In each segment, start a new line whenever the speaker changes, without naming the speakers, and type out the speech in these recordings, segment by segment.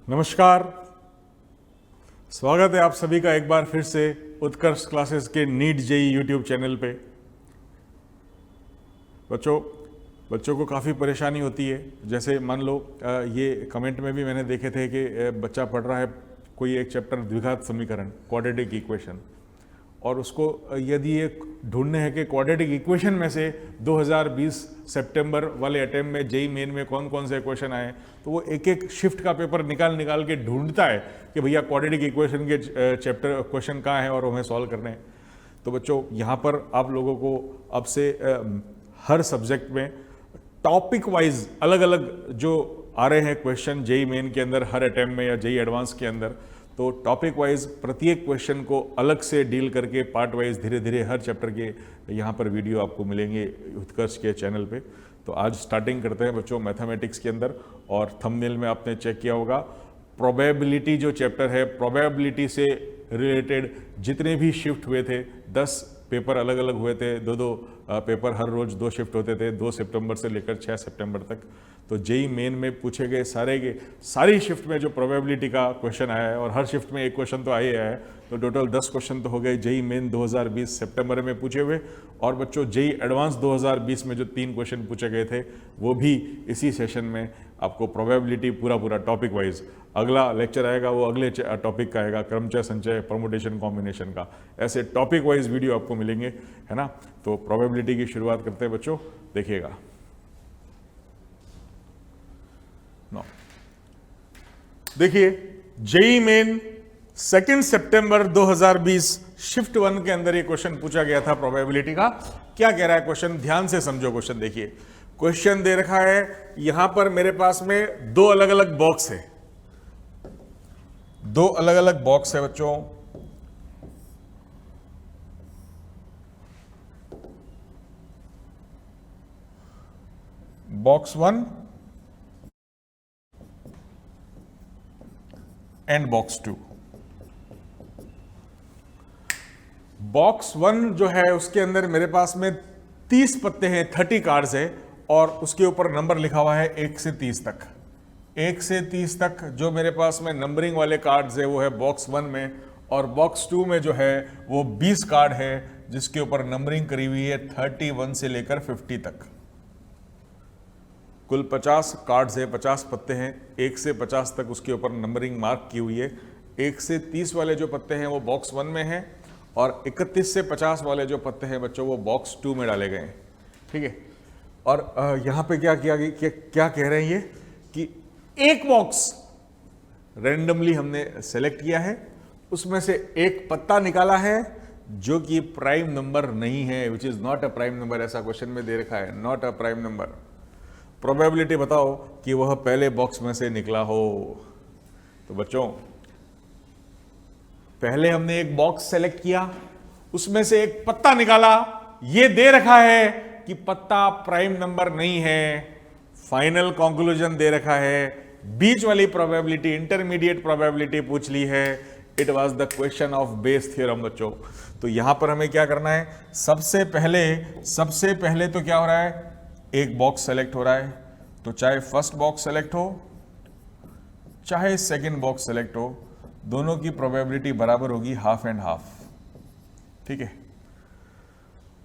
नमस्कार, स्वागत है आप सभी का एक बार फिर से उत्कर्ष क्लासेस के नीट जेई यूट्यूब चैनल पे। बच्चों को काफ़ी परेशानी होती है। जैसे मान लो ये कमेंट में भी मैंने देखे थे कि बच्चा पढ़ रहा है कोई एक चैप्टर द्विघात समीकरण, क्वाड्रेटिक इक्वेशन, और उसको यदि ये ढूंढने हैं कि क्वाड्रेटिक इक्वेशन में से 2020 सितंबर वाले अटेम्प्ट में जेई मेन में कौन कौन से इक्वेशन आए, तो वो एक एक शिफ्ट का पेपर निकाल के ढूंढता है कि भैया क्वाड्रेटिक इक्वेशन के चैप्टर क्वेश्चन कहाँ हैं और हमें सॉल्व करने हैं। तो बच्चों यहाँ पर आप लोगों को अब से हर सब्जेक्ट में टॉपिक वाइज अलग अलग जो आ रहे हैं क्वेश्चन जेई मेन के अंदर हर अटेम्प्ट में या जेई एडवांस के अंदर, तो टॉपिक वाइज प्रत्येक क्वेश्चन को अलग से डील करके पार्ट वाइज धीरे धीरे हर चैप्टर के यहाँ पर वीडियो आपको मिलेंगे उत्कर्ष के चैनल पे। तो आज स्टार्टिंग करते हैं बच्चों मैथमेटिक्स के अंदर, और थंबनेल में आपने चेक किया होगा प्रोबेबिलिटी जो चैप्टर है, प्रोबेबिलिटी से रिलेटेड जितने भी शिफ्ट हुए थे, 10 पेपर अलग अलग हुए थे, दो पेपर हर रोज 2 शिफ्ट होते थे, 2 सितंबर से लेकर 6 सितंबर तक। तो जेई मेन में पूछे गए सारी शिफ्ट में जो प्रोबेबिलिटी का क्वेश्चन आया है, और हर शिफ्ट में एक क्वेश्चन तो आया है, तो टोटल 10 क्वेश्चन तो हो गए जेई मेन 2020 सितंबर में पूछे हुए। और बच्चों जेई एडवांस 2020 में जो 3 क्वेश्चन पूछे गए थे वो भी इसी सेशन में आपको प्रोबेबिलिटी पूरा टॉपिक वाइज, अगला लेक्चर आएगा वो अगले टॉपिक का आएगा, क्रमचय संचय परमुटेशन कॉम्बिनेशन का, ऐसे टॉपिक वाइज वीडियो आपको मिलेंगे, है ना। तो प्रोबेबिलिटी की शुरुआत करते हैं बच्चों, देखिएगा। देखिए जेई मेन 2 सितंबर 2020 शिफ्ट 1 के अंदर ये क्वेश्चन पूछा गया था प्रोबेबिलिटी का। क्या कह रहा है क्वेश्चन, ध्यान से समझो क्वेश्चन। देखिए क्वेश्चन दे रखा है, यहां पर मेरे पास में 2 अलग अलग बॉक्स है, 2 अलग अलग बॉक्स है बच्चों। Box 1 and box 2। बॉक्स 1 जो है उसके अंदर मेरे पास में 30 पत्ते हैं, 30 कार्ड्स है, और उसके ऊपर नंबर लिखा हुआ है 1 से 30 तक। 1 से 30 तक जो मेरे पास में नंबरिंग वाले कार्ड्स है वो है बॉक्स 1 में, और बॉक्स 2 में जो है वो 20 कार्ड है जिसके ऊपर नंबरिंग करी हुई है 31 से लेकर 50 तक। कुल 50 कार्ड्स है, 50 पत्ते हैं, 1 से 50 तक उसके ऊपर नंबरिंग मार्क की हुई है। 1 से 30 वाले जो पत्ते हैं वो बॉक्स 1 में हैं, और 31 से 50 वाले जो पत्ते हैं बच्चों वो बॉक्स 2 में डाले गए हैं, ठीक है। और यहाँ पे क्या कह रहे हैं ये, कि एक बॉक्स रैंडमली हमने सेलेक्ट किया है, उसमें से एक पत्ता निकाला है जो कि प्राइम नंबर नहीं है, which is not a prime number. ऐसा क्वेश्चन में दे रखा है, not a prime number. Probability बताओ कि वह पहले बॉक्स में से निकला हो। तो बच्चों पहले हमने एक बॉक्स सेलेक्ट किया, उसमें से एक पत्ता निकाला, यह दे रखा है कि पत्ता प्राइम नंबर नहीं है। फाइनल कंक्लूजन दे रखा है, बीच वाली प्रोबेबिलिटी, इंटरमीडिएट प्रोबेबिलिटी पूछ ली है। It was the question of Bayes theorem बच्चों। तो यहां पर हमें क्या करना है, सबसे पहले तो क्या हो रहा है, एक बॉक्स सेलेक्ट हो रहा है। तो चाहे फर्स्ट बॉक्स सेलेक्ट हो चाहे सेकंड बॉक्स सेलेक्ट हो, दोनों की प्रोबेबिलिटी बराबर होगी, हाफ एंड हाफ, ठीक है।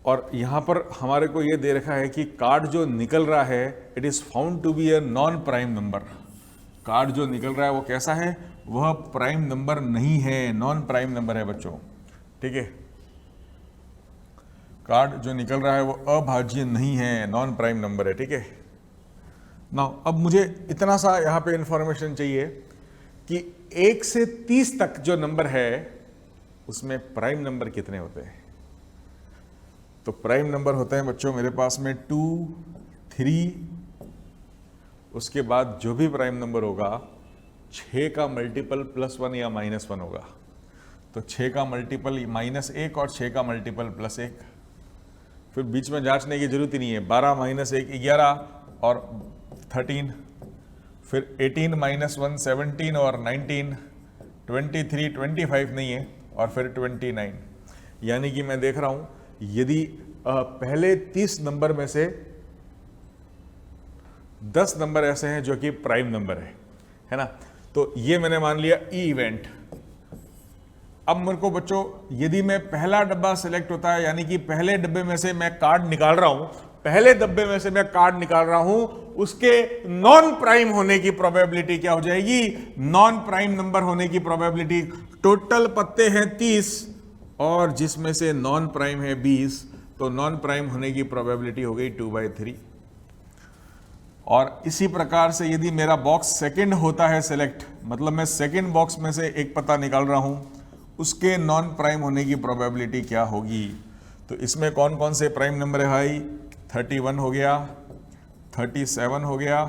और यहां पर हमारे को यह दे रखा है कि कार्ड जो निकल रहा है it is found to be a non prime number. Card जो निकल रहा है वो कैसा है, वह प्राइम नंबर नहीं है, नॉन प्राइम नंबर है बच्चों, ठीक है। कार्ड जो निकल रहा है वो अभाज्य नहीं है, नॉन प्राइम नंबर है, ठीक है। नाउ अब मुझे इतना सा यहां पे इंफॉर्मेशन चाहिए कि 1 से 30 तक जो नंबर है उसमें प्राइम नंबर कितने होते हैं। तो प्राइम नंबर होते हैं बच्चों मेरे पास में 2, 3, उसके बाद जो भी प्राइम नंबर होगा 6 का मल्टीपल +1 या -1 होगा। तो 6 का मल्टीपल -1 और 6 का मल्टीपल +1, फिर बीच में जांचने की जरूरत ही नहीं है। 12 - 1 11 और 13, फिर 18 - 1 17 और 19, 23 25 नहीं है, और फिर 29। यानी कि मैं देख रहा हूं यदि पहले 30 नंबर में से 10 नंबर ऐसे हैं जो कि प्राइम नंबर है ना। तो ये मैंने मान लिया ई इवेंट। अब मेरे को बच्चों यदि मैं पहला डब्बा सिलेक्ट होता है, यानी कि पहले डब्बे में से मैं कार्ड निकाल रहा हूं, पहले डब्बे में से मैं कार्ड निकाल रहा हूं, उसके नॉन प्राइम होने की प्रोबेबिलिटी क्या हो जाएगी? नॉन प्राइम नंबर होने की प्रोबेबिलिटी। टोटल पत्ते हैं 30 और जिसमें से नॉन प्राइम है 20, तो नॉन प्राइम होने की प्रोबेबिलिटी हो गई 2/3। और इसी प्रकार से यदि मेरा बॉक्स सेकंड होता है सिलेक्ट, मतलब मैं सेकंड बॉक्स में से एक पत्ता निकाल रहा हूं, उसके नॉन प्राइम होने की प्रोबेबिलिटी क्या होगी? तो इसमें कौन कौन से प्राइम नंबर है भाई? 31 हो गया, 37 हो गया,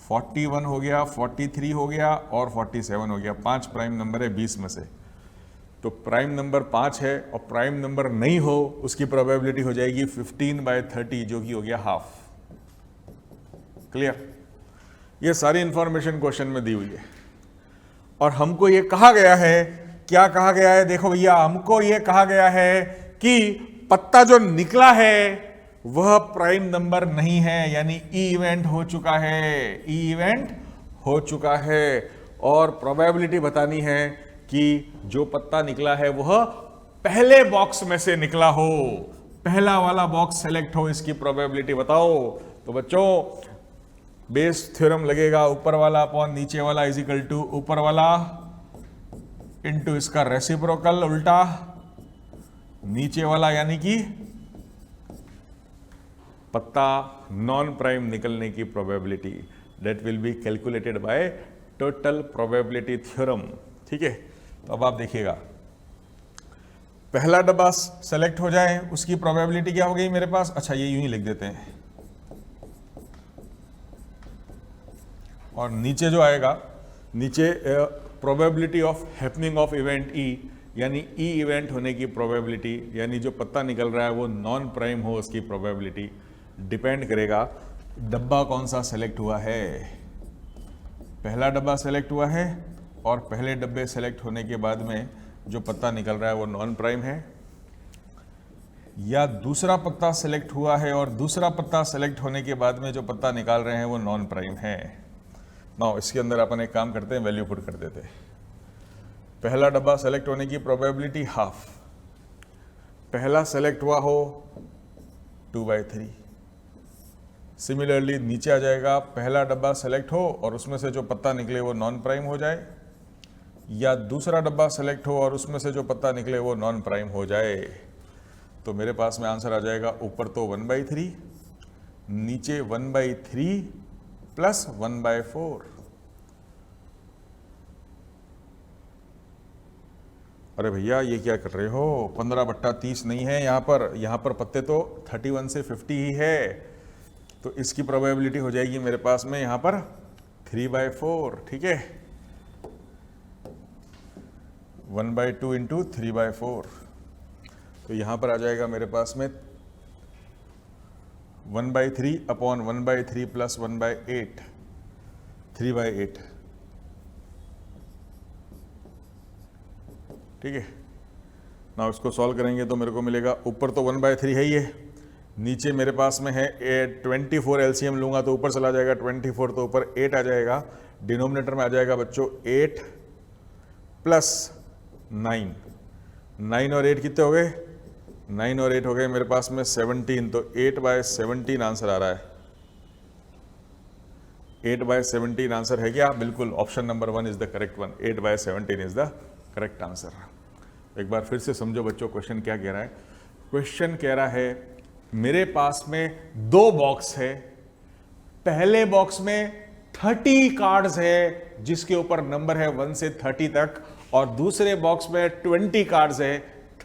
41 हो गया, 43 हो गया और 47 हो गया। 5 प्राइम नंबर है 20 में से। तो प्राइम नंबर 5 है और प्राइम नंबर नहीं हो, उसकी प्रोबेबिलिटी हो जाएगी 15/30, जो कि हो गया हाफ। क्लियर? ये सारी इंफॉर्मेशन क्वेश्चन में दी हुई है और हमको ये कहा गया है, क्या कहा गया है? देखो भैया, हमको ये कहा गया है कि पत्ता जो निकला है वह प्राइम नंबर नहीं है, यानी ई इवेंट हो चुका है, ई इवेंट हो चुका है। और प्रोबेबिलिटी बतानी है कि जो पत्ता निकला है वह पहले बॉक्स में से निकला हो, पहला वाला बॉक्स सेलेक्ट हो, इसकी प्रोबेबिलिटी बताओ। तो बच्चों बेस थ्योरम लगेगा, ऊपर वाला अपॉन नीचे वाला इज इक्वल टू ऊपर वाला इनटू इसका रेसिप्रोकल उल्टा नीचे वाला, यानी कि पत्ता नॉन प्राइम निकलने की probability that will be calculated by total probability theorem. ठीक है, तो अब आप देखिएगा, पहला डब्बा सेलेक्ट हो जाए उसकी प्रोबेबिलिटी क्या हो गई मेरे पास? अच्छा, ये यूं ही लिख देते हैं और नीचे जो आएगा, नीचे probability of happening of event E, यानी ई इवेंट होने की प्रोबेबिलिटी, यानी जो पत्ता निकल रहा है वो नॉन प्राइम हो, उसकी प्रोबेबिलिटी डिपेंड करेगा डब्बा कौन सा सेलेक्ट हुआ है। पहला डब्बा सेलेक्ट हुआ है और पहले डब्बे सेलेक्ट होने के बाद में जो पत्ता निकल रहा है वो नॉन प्राइम है, या दूसरा पत्ता सेलेक्ट हुआ है और दूसरा पत्ता सेलेक्ट होने के बाद में जो पत्ता निकाल रहे हैं वो नॉन प्राइम है। नाउ इसके अंदर अपन एक काम करते हैं, वैल्यू पुट कर देते हैं। पहला डब्बा सेलेक्ट होने की प्रोबेबिलिटी हाफ, पहला सेलेक्ट हुआ हो 2/3। सिमिलरली नीचे आ जाएगा, पहला डब्बा सेलेक्ट हो और उसमें से जो पत्ता निकले वो नॉन प्राइम हो जाए, या दूसरा डब्बा सेलेक्ट हो और उसमें से जो पत्ता निकले वो नॉन प्राइम हो जाए। तो मेरे पास में आंसर आ जाएगा, ऊपर तो 1/3, नीचे 1/3 प्लस 1/4। अरे भैया ये क्या कर रहे हो? 15/30 नहीं है यहाँ पर पत्ते तो 31 से 50 ही है, तो इसकी प्रोबेबिलिटी हो जाएगी मेरे पास में यहाँ पर 3/4। ठीक है, 1/2 इंटू 3/4, तो यहाँ पर आ जाएगा मेरे पास में 1/3 अपॉन 1/3 प्लस 1/8, 3/8। ठीक है ना, उसको सॉल्व करेंगे तो मेरे को मिलेगा, ऊपर तो 1/3 है ही है, नीचे मेरे पास में है 24, एलसीएम लूंगा तो ऊपर चला जाएगा 24, तो ऊपर 8 आ जाएगा, डिनोमिनेटर में आ जाएगा बच्चों 8 प्लस 9, 9 और 8 कितने हो गए? 9 और 8 हो गए मेरे पास में 17, तो 8/17 आंसर आ रहा है। 8/17 आंसर है क्या? बिल्कुल, option number 1 is the correct one, 8/17 is the correct answer. एक बार फिर से समझो बच्चों, क्वेश्चन क्या कह रहा है? क्वेश्चन कह रहा है मेरे पास में 2 बॉक्स है, पहले बॉक्स में 30 कार्ड्स है जिसके ऊपर नंबर है 1 से 30 तक, और दूसरे बॉक्स में 20 कार्ड्स है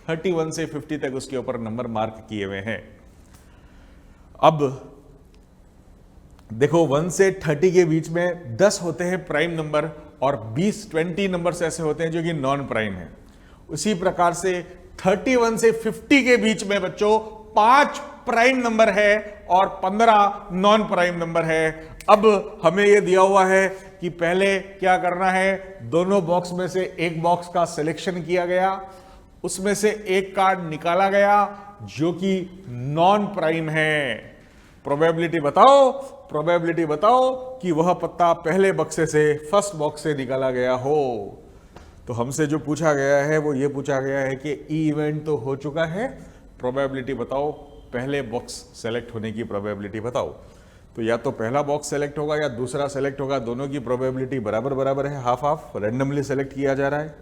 31 से 50 तक, उसके ऊपर नंबर मार्क किए हुए हैं। अब देखो 1 से 30 के बीच में 10 होते हैं प्राइम नंबर और 20 नंबर्स ऐसे होते हैं जो कि नॉन प्राइम है। उसी प्रकार से 31 से 50 के बीच में बच्चों 5 प्राइम नंबर है और 15 नॉन प्राइम नंबर है। अब हमें यह दिया हुआ है कि पहले क्या करना है, दोनों बॉक्स में से एक बॉक्स का सिलेक्शन किया गया, उसमें से एक कार्ड निकाला गया जो कि नॉन प्राइम है। प्रोबेबिलिटी बताओ कि वह पत्ता पहले बक्से से फर्स्ट बॉक्स से निकाला गया हो। तो हमसे जो पूछा गया है वो ये पूछा गया है कि ई इवेंट तो हो चुका है, प्रोबेबिलिटी बताओ, पहले बॉक्स सेलेक्ट होने की प्रोबेबिलिटी बताओ। तो या तो पहला बॉक्स सेलेक्ट होगा या दूसरा सेलेक्ट होगा, दोनों की प्रोबेबिलिटी बराबर है, हाफ हाफ, रैंडमली सेलेक्ट किया जा रहा है।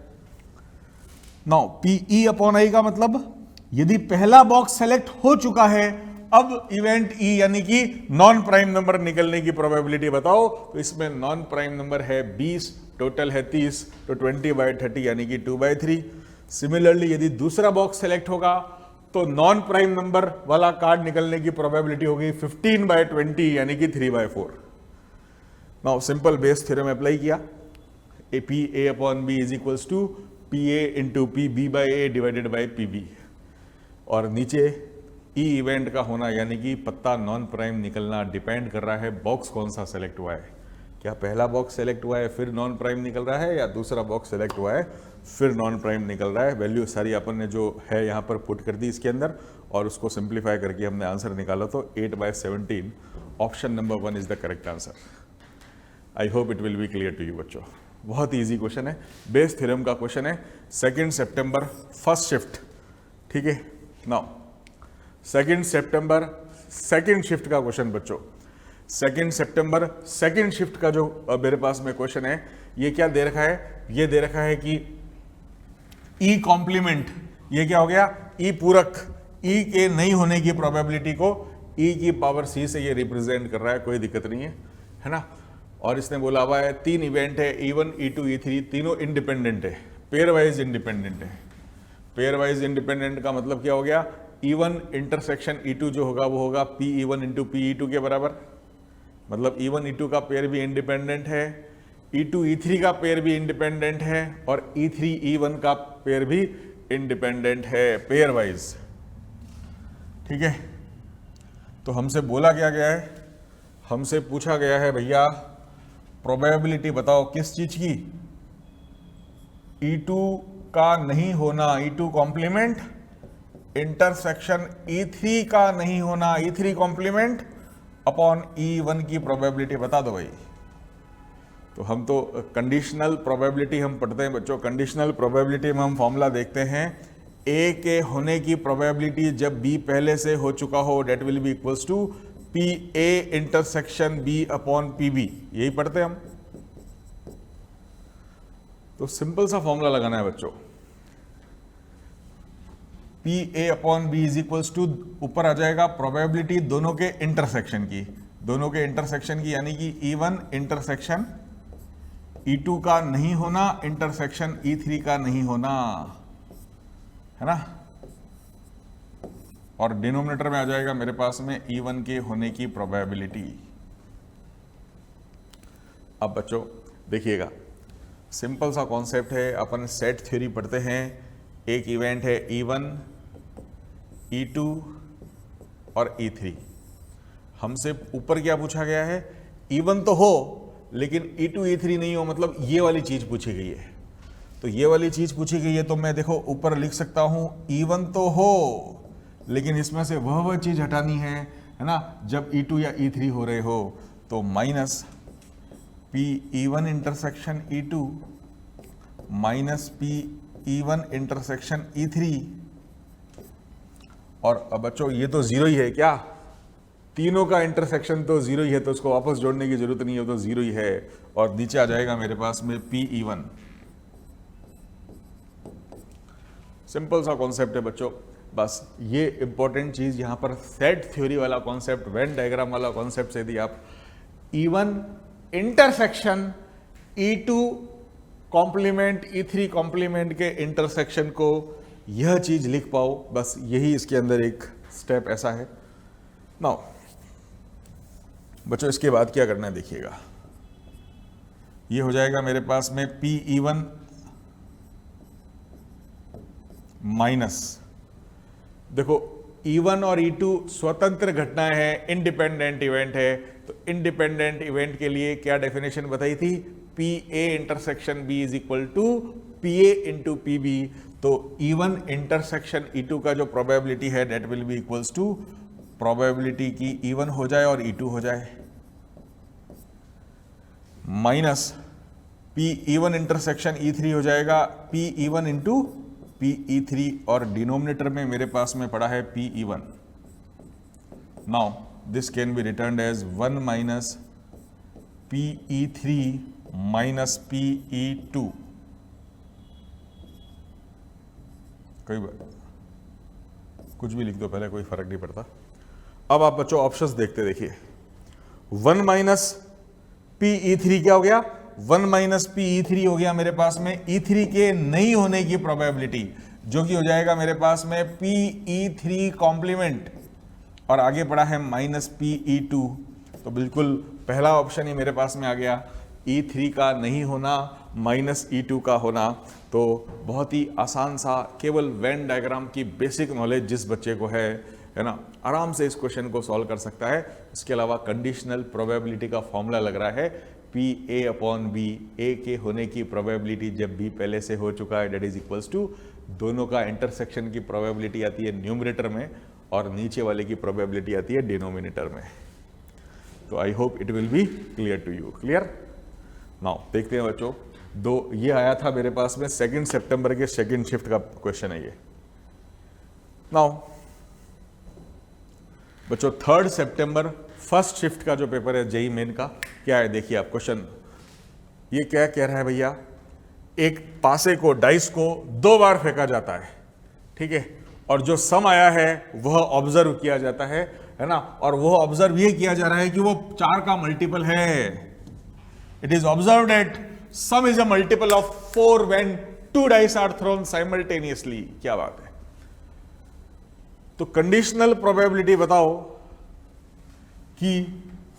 नाउ पी अपॉन आई का मतलब यदि पहला बॉक्स सेलेक्ट हो चुका है, अब इवेंट ई यानी कि नॉन प्राइम नंबर निकलने की प्रोबेबिलिटी बताओ। तो इसमें नॉन प्राइम नंबर है 20, टोटल है 30, तो 20/30 यानी कि 2/3। सिमिलरली यदि दूसरा बॉक्स सेलेक्ट होगा तो नॉन प्राइम नंबर वाला कार्ड निकलने की प्रोबेबिलिटी होगी 15/20 यानी कि 3/4। Now simple Bayes theorem apply किया, P A upon B is equals to P A into P B by A divided by P B, और नीचे ई इवेंट का होना यानी कि पत्ता नॉन प्राइम निकलना डिपेंड कर रहा है बॉक्स कौन सा सेलेक्ट हुआ है। क्या पहला बॉक्स सेलेक्ट हुआ है फिर नॉन प्राइम निकल रहा है, या दूसरा बॉक्स सेलेक्ट हुआ है फिर नॉन प्राइम निकल रहा है। वैल्यू सारी अपन ने जो है यहाँ पर पुट कर दी इसके अंदर, और उसको सिंप्लीफाई करके हमने आंसर निकाला। तो 8/17 option number 1 is the correct answer. I hope it will be clear to you बच्चों। बहुत ईजी क्वेश्चन है, बेस थ्योरम का क्वेश्चन है, 2 सितंबर फर्स्ट शिफ्ट। ठीक है, नाउ 2 सितंबर सेकंड शिफ्ट का क्वेश्चन बच्चों। 2 सितंबर सेकंड शिफ्ट का जो मेरे पास में क्वेश्चन है, ये क्या दे रखा है, ये दे रखा है कि ई कॉम्प्लीमेंट, ये क्या हो गया, ई पूरक, ई के नहीं होने की प्रोबेबिलिटी को ई की पावर सी से ये रिप्रेजेंट कर रहा है, कोई दिक्कत नहीं है ना। और इसने बोला हुआ है 3 इवेंट है, E1, E2, E3, तीनों इंडिपेंडेंट है, पेयर वाइज इंडिपेंडेंट है। पेयर वाइज इंडिपेंडेंट का मतलब क्या हो गया, E1 इंटरसेक्शन E2 जो होगा वो होगा PE1 इंटू PE2 के बराबर, मतलब E1 E2 का पेयर भी इंडिपेंडेंट है, E2 E3 का पेयर भी इंडिपेंडेंट है, और E3 E1 का पेयर भी इंडिपेंडेंट है, पेयर वाइज। ठीक है, तो हमसे बोला क्या गया है, हमसे पूछा गया है भैया प्रोबेबिलिटी बताओ किस चीज की, E2 का नहीं होना, E2 कॉम्प्लीमेंट, इंटरसेक्शन E3 का नहीं होना, E3 कॉम्प्लीमेंट अपॉन E1 की प्रोबेबिलिटी बता दो भाई। तो हम तो कंडीशनल प्रोबेबिलिटी हम पढ़ते हैं बच्चों, कंडीशनल प्रोबेबिलिटी में हम फॉर्मूला देखते हैं, A के होने की प्रोबेबिलिटी जब B पहले से हो चुका हो that will be equals to PA intersection B upon PB, यही पढ़ते हैं हम। तो सिंपल सा फॉर्मूला लगाना है बच्चों, PA upon B is equals to, ऊपर आ जाएगा प्रोबेबिलिटी दोनों के इंटरसेक्शन की, दोनों के इंटरसेक्शन की, यानी कि E1 इंटरसेक्शन E2 का नहीं होना, इंटरसेक्शन E3 का नहीं होना, है ना। और डिनोमिनेटर में आ जाएगा मेरे पास में E1 के होने की प्रोबेबिलिटी। अब बच्चों देखिएगा, सिंपल सा कॉन्सेप्ट है, अपन सेट थ्योरी पढ़ते हैं, एक इवेंट है E1, E2 और E3। हमसे ऊपर क्या पूछा गया है, E1 तो हो लेकिन E2 E3 नहीं हो, मतलब ये वाली चीज पूछी गई है। तो ये वाली चीज पूछी गई है तो मैं देखो ऊपर लिख सकता हूं E1 तो हो लेकिन इसमें से वह चीज हटानी है ना, जब E2 या E3 हो रहे हो। तो minus PE1 intersection E2 minus PE1 intersection E3, और अब बच्चों ये तो जीरो ही है क्या, तीनों का इंटरसेक्शन तो जीरो ही है, तो उसको वापस जोड़ने की जरूरत नहीं है, तो जीरो ही है। और नीचे आ जाएगा मेरे पास में PE1। सिंपल सा कॉन्सेप्ट है बच्चों, बस ये इंपॉर्टेंट चीज यहां पर सेट थ्योरी वाला कॉन्सेप्ट, वेन डायग्राम वाला कॉन्सेप्ट से यदि आप E1 intersection E2 complement E3 complement के इंटरसेक्शन को यह चीज लिख पाओ, बस यही इसके अंदर एक स्टेप ऐसा है। नाउ बच्चों इसके बाद क्या करना है देखिएगा, ये हो जाएगा मेरे पास में PE1 माइनस, देखो E1 और E2 स्वतंत्र घटनाएं हैं, इंडिपेंडेंट इवेंट है, तो इंडिपेंडेंट इवेंट के लिए क्या डेफिनेशन बताई थी, PA intersection B is equal to PA into PB। तो E1 इंटरसेक्शन E2 का जो प्रोबेबिलिटी है that will be equals to probability की E1 हो जाए और E2 हो जाए, minus P E1 intersection E3 हो जाएगा P E1 into P E3, और डिनोमिनेटर में मेरे पास में पड़ा है P E1. Now this can be written as 1 minus P E3 minus P E2. कोई कुछ भी लिख दो पहले, कोई फर्क नहीं पड़ता. अब आप बच्चों ऑप्शंस देखते देखिए. 1 माइनस P E3 क्या हो गया? 1 माइनस P E3 हो गया मेरे पास में E3 के नहीं होने की प्रोबेबिलिटी, जो कि हो जाएगा मेरे पास में P E3 कॉम्प्लीमेंट, और आगे पड़ा है माइनस P E2. तो बिल्कुल पहला ऑप्शन ही मेरे पास में आ गया, E3 का नहीं होना माइनस E2 का होना. तो बहुत ही आसान सा, केवल वेन डायग्राम की बेसिक नॉलेज जिस बच्चे को है ना, आराम से इस क्वेश्चन को सॉल्व कर सकता है. इसके अलावा कंडीशनल प्रोबेबिलिटी का फॉर्मूला लग रहा है PA अपॉन B, A के होने की प्रोबेबिलिटी जब B पहले से हो चुका है, डेट इज इक्वल्स टू दोनों का इंटरसेक्शन की प्रोबेबिलिटी आती है न्यूमरेटर में, और नीचे वाले की प्रोबेबिलिटी आती है डिनोमिनेटर में. तो I hope it will be clear to you. Clear? Now देखते हैं बच्चों, ये आया था मेरे पास में 2 सितंबर के सेकंड शिफ्ट का क्वेश्चन है ये. नाउ बच्चों 3 सितंबर फर्स्ट शिफ्ट का जो पेपर है जेई मेन का, क्या है देखिए आप. क्वेश्चन ये क्या कह रहा है भैया, एक पासे को, डाइस को 2 बार फेंका जाता है, ठीक है, और जो सम आया है वह ऑब्जर्व किया जाता है ना, और वह ऑब्जर्व ये किया जा रहा है कि वो 4 का मल्टीपल है. It is observed that sum is a multiple of 4 when 2 dice are thrown simultaneously. क्या बात है. तो कंडीशनल प्रोबेबिलिटी बताओ कि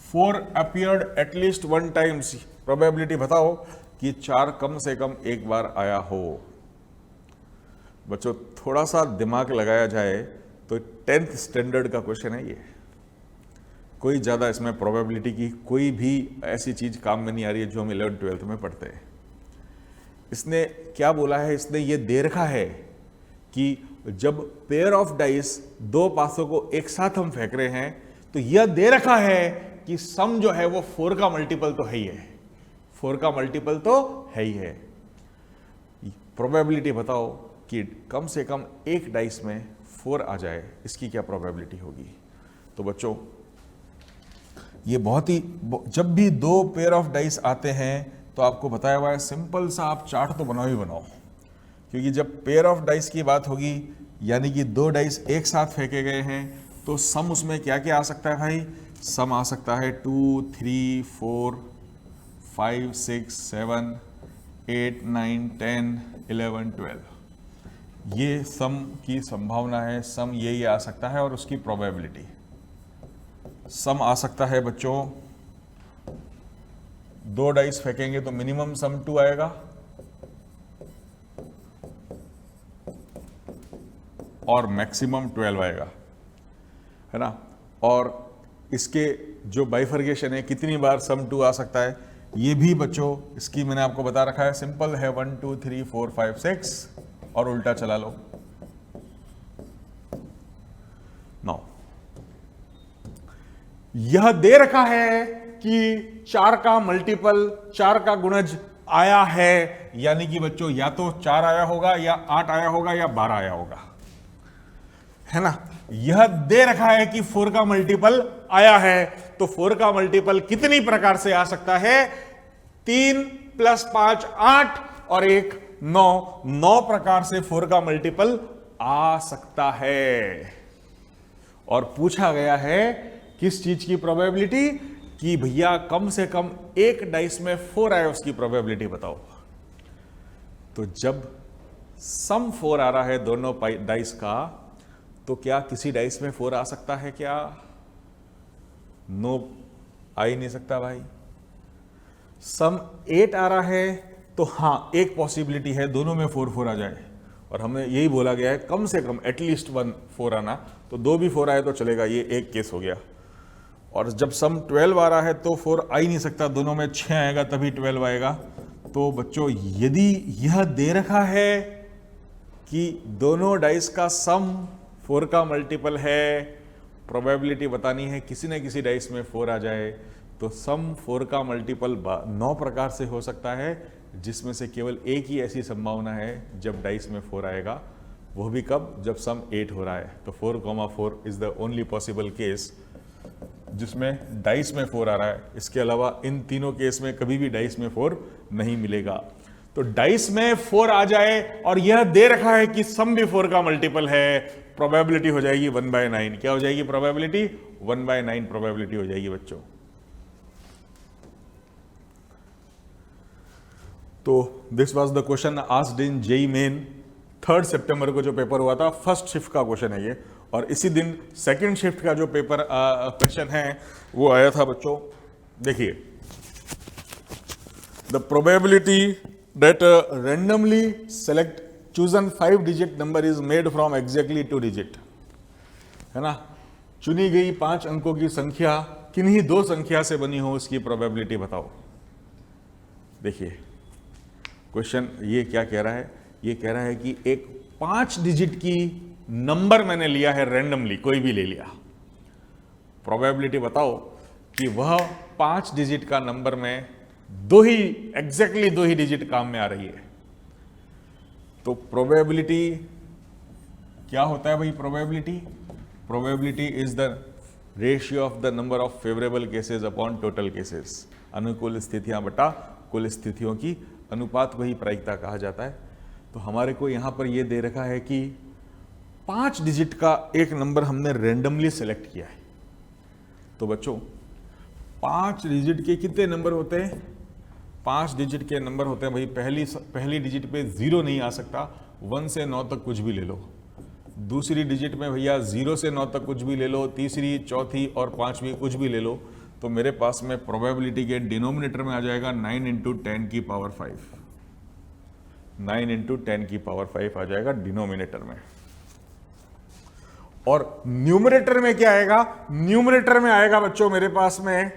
4 अपीयर्ड एटलीस्ट 1 टाइम्स, प्रोबेबिलिटी बताओ कि 4 कम से कम एक बार आया हो. बच्चों थोड़ा सा दिमाग लगाया जाए तो 10th स्टैंडर्ड का क्वेश्चन है ये. कोई ज़्यादा इसमें प्रोबेबिलिटी की कोई भी ऐसी चीज़ काम में नहीं आ रही है जो हम 11th-12th में पढ़ते हैं. इसने क्या बोला है, इसने ये दे रखा है कि जब पेयर ऑफ डाइस 2 पासों को एक साथ हम फेंक रहे हैं, तो यह दे रखा है कि सम जो है वो 4 का मल्टीपल तो है ही है, 4 का मल्टीपल तो है ही है. प्रोबेबिलिटी बताओ कि कम से कम एक डाइस में 4 आ जाए, इसकी क्या प्रोबेबिलिटी होगी. तो बच्चों ये बहुत ही, जब भी 2 पेयर ऑफ डाइस आते हैं तो आपको बताया हुआ है, सिंपल सा आप चार्ट तो बनाओ ही बनाओ, क्योंकि जब पेयर ऑफ डाइस की बात होगी यानी कि 2 डाइस एक साथ फेंके गए हैं, तो सम उसमें क्या क्या आ सकता है भाई. सम आ सकता है 2, 3, 4, 5, 6, 7, 8, 9, 10, 11, 12. ये सम की संभावना है, सम ये आ सकता है, और उसकी प्रोबेबिलिटी. सम आ सकता है बच्चों, 2 डाइस फेंकेंगे तो मिनिमम सम 2 आएगा, और मैक्सिमम 12 आएगा, है ना. और इसके जो बाइफर्गेशन है, कितनी बार सम 2 आ सकता है, ये भी बच्चों इसकी मैंने आपको बता रखा है. सिंपल है, 1, 2, 3, 4, 5, 6, और उल्टा चला लो. नाउ यह दे रखा है कि 4 का मल्टीपल, 4 का गुणज आया है, यानी कि बच्चों या तो 4 आया होगा, या 8 आया होगा, या 12 आया होगा, है ना. यह दे रखा है कि 4 का मल्टीपल आया है, तो 4 का मल्टीपल कितनी प्रकार से आ सकता है, 3 + 5 8 और 1 9, 9 प्रकार से 4 का मल्टीपल आ सकता है. और पूछा गया है किस चीज की प्रोबेबिलिटी, कि भैया कम से कम एक डाइस में 4 आए, उसकी प्रोबेबिलिटी बताओ. तो जब सम 4 आ रहा है दोनों डाइस का, तो क्या किसी डाइस में 4 आ सकता है क्या? नो, आ ही नहीं सकता भाई. सम 8 आ रहा है तो हाँ, एक पॉसिबिलिटी है दोनों में 4 4 आ जाए, और हमने यही बोला गया है कम से कम एटलीस्ट 1 4 आना. तो 2 भी 4 आए तो चलेगा, ये एक केस हो गया. और जब सम 12 आ रहा है तो 4 आ ही नहीं सकता, दोनों में 6 आएगा तभी 12 आएगा. तो बच्चों यदि यह दे रखा है कि दोनों डाइस का सम 4 का मल्टीपल है, प्रोबेबिलिटी बतानी है किसी न किसी डाइस में 4 आ जाए, तो सम 4 का मल्टीपल 9 प्रकार से हो सकता है, जिसमें से केवल एक ही ऐसी संभावना है जब डाइस में 4 आएगा, वो भी कब, जब सम 8 हो रहा है। तो 4,4 is the only possible case जिसमें डाइस में 4 आ रहा है। इसके अलावा इन तीनों केस में कभी भी डाइस में 4 नहीं मिलेगा। तो डाइस में 4 आ जाए और यह दे रखा है कि सम भी 4 का मल्टीपल है, प्रोबेबिलिटी हो जाएगी 1/9। क्या हो जाएगी प्रोबेबिलिटी? 1/9 प्रोबेबिलिटी हो जाएगी बच्चों। तो this was the question asked in JEE main 3 सितंबर को जो पेपर हुआ था, फर्स्ट शिफ्ट का क्वेश्चन है ये। और इसी दिन सेकंड शिफ्ट का जो पेपर क्वेश्चन है वो आया था बच्चों। देखिए, the probability that randomly select chosen 5 digit number is made from exactly 2 digit, है ना। चुनी गई 5 अंकों की संख्या किन्हीं 2 संख्या से बनी हो, उसकी प्रोबेबिलिटी बताओ। देखिए क्वेश्चन ये क्या कह रहा है, ये कह रहा है कि एक 5 डिजिट की नंबर मैंने लिया है रैंडमली, कोई भी ले लिया, प्रोबेबिलिटी बताओ कि वह 5 डिजिट का नंबर में एग्जैक्टली 2 ही डिजिट काम में आ रही है। तो प्रोबेबिलिटी क्या होता है भाई? Probability is the ratio of the number of favourable cases upon total cases. अनुकूल स्थितियां बटा कुल स्थितियों की अनुपात, वही प्रायिकता कहा जाता है। तो हमारे को यहां पर यह दे रखा है कि 5 डिजिट का एक नंबर हमने रैंडमली सेलेक्ट किया है। तो बच्चों 5 डिजिट के कितने नंबर होते हैं? 5 डिजिट के नंबर होते हैं भाई, पहली डिजिट पे 0 नहीं आ सकता, 1 से 9 तक कुछ भी ले लो। दूसरी डिजिट में भैया 0 से 9 तक कुछ भी ले लो, तीसरी, चौथी और 5वीं कुछ भी ले लो। तो मेरे पास में प्रोबेबिलिटी के डिनोमिनेटर में आ जाएगा 9 × 10 की पावर 5। 9 × 10 की पावर 5 आ जाएगा डिनोमिनेटर में। और न्यूमरेटर में क्या आएगा? न्यूमरेटर में आएगा बच्चों मेरे पास में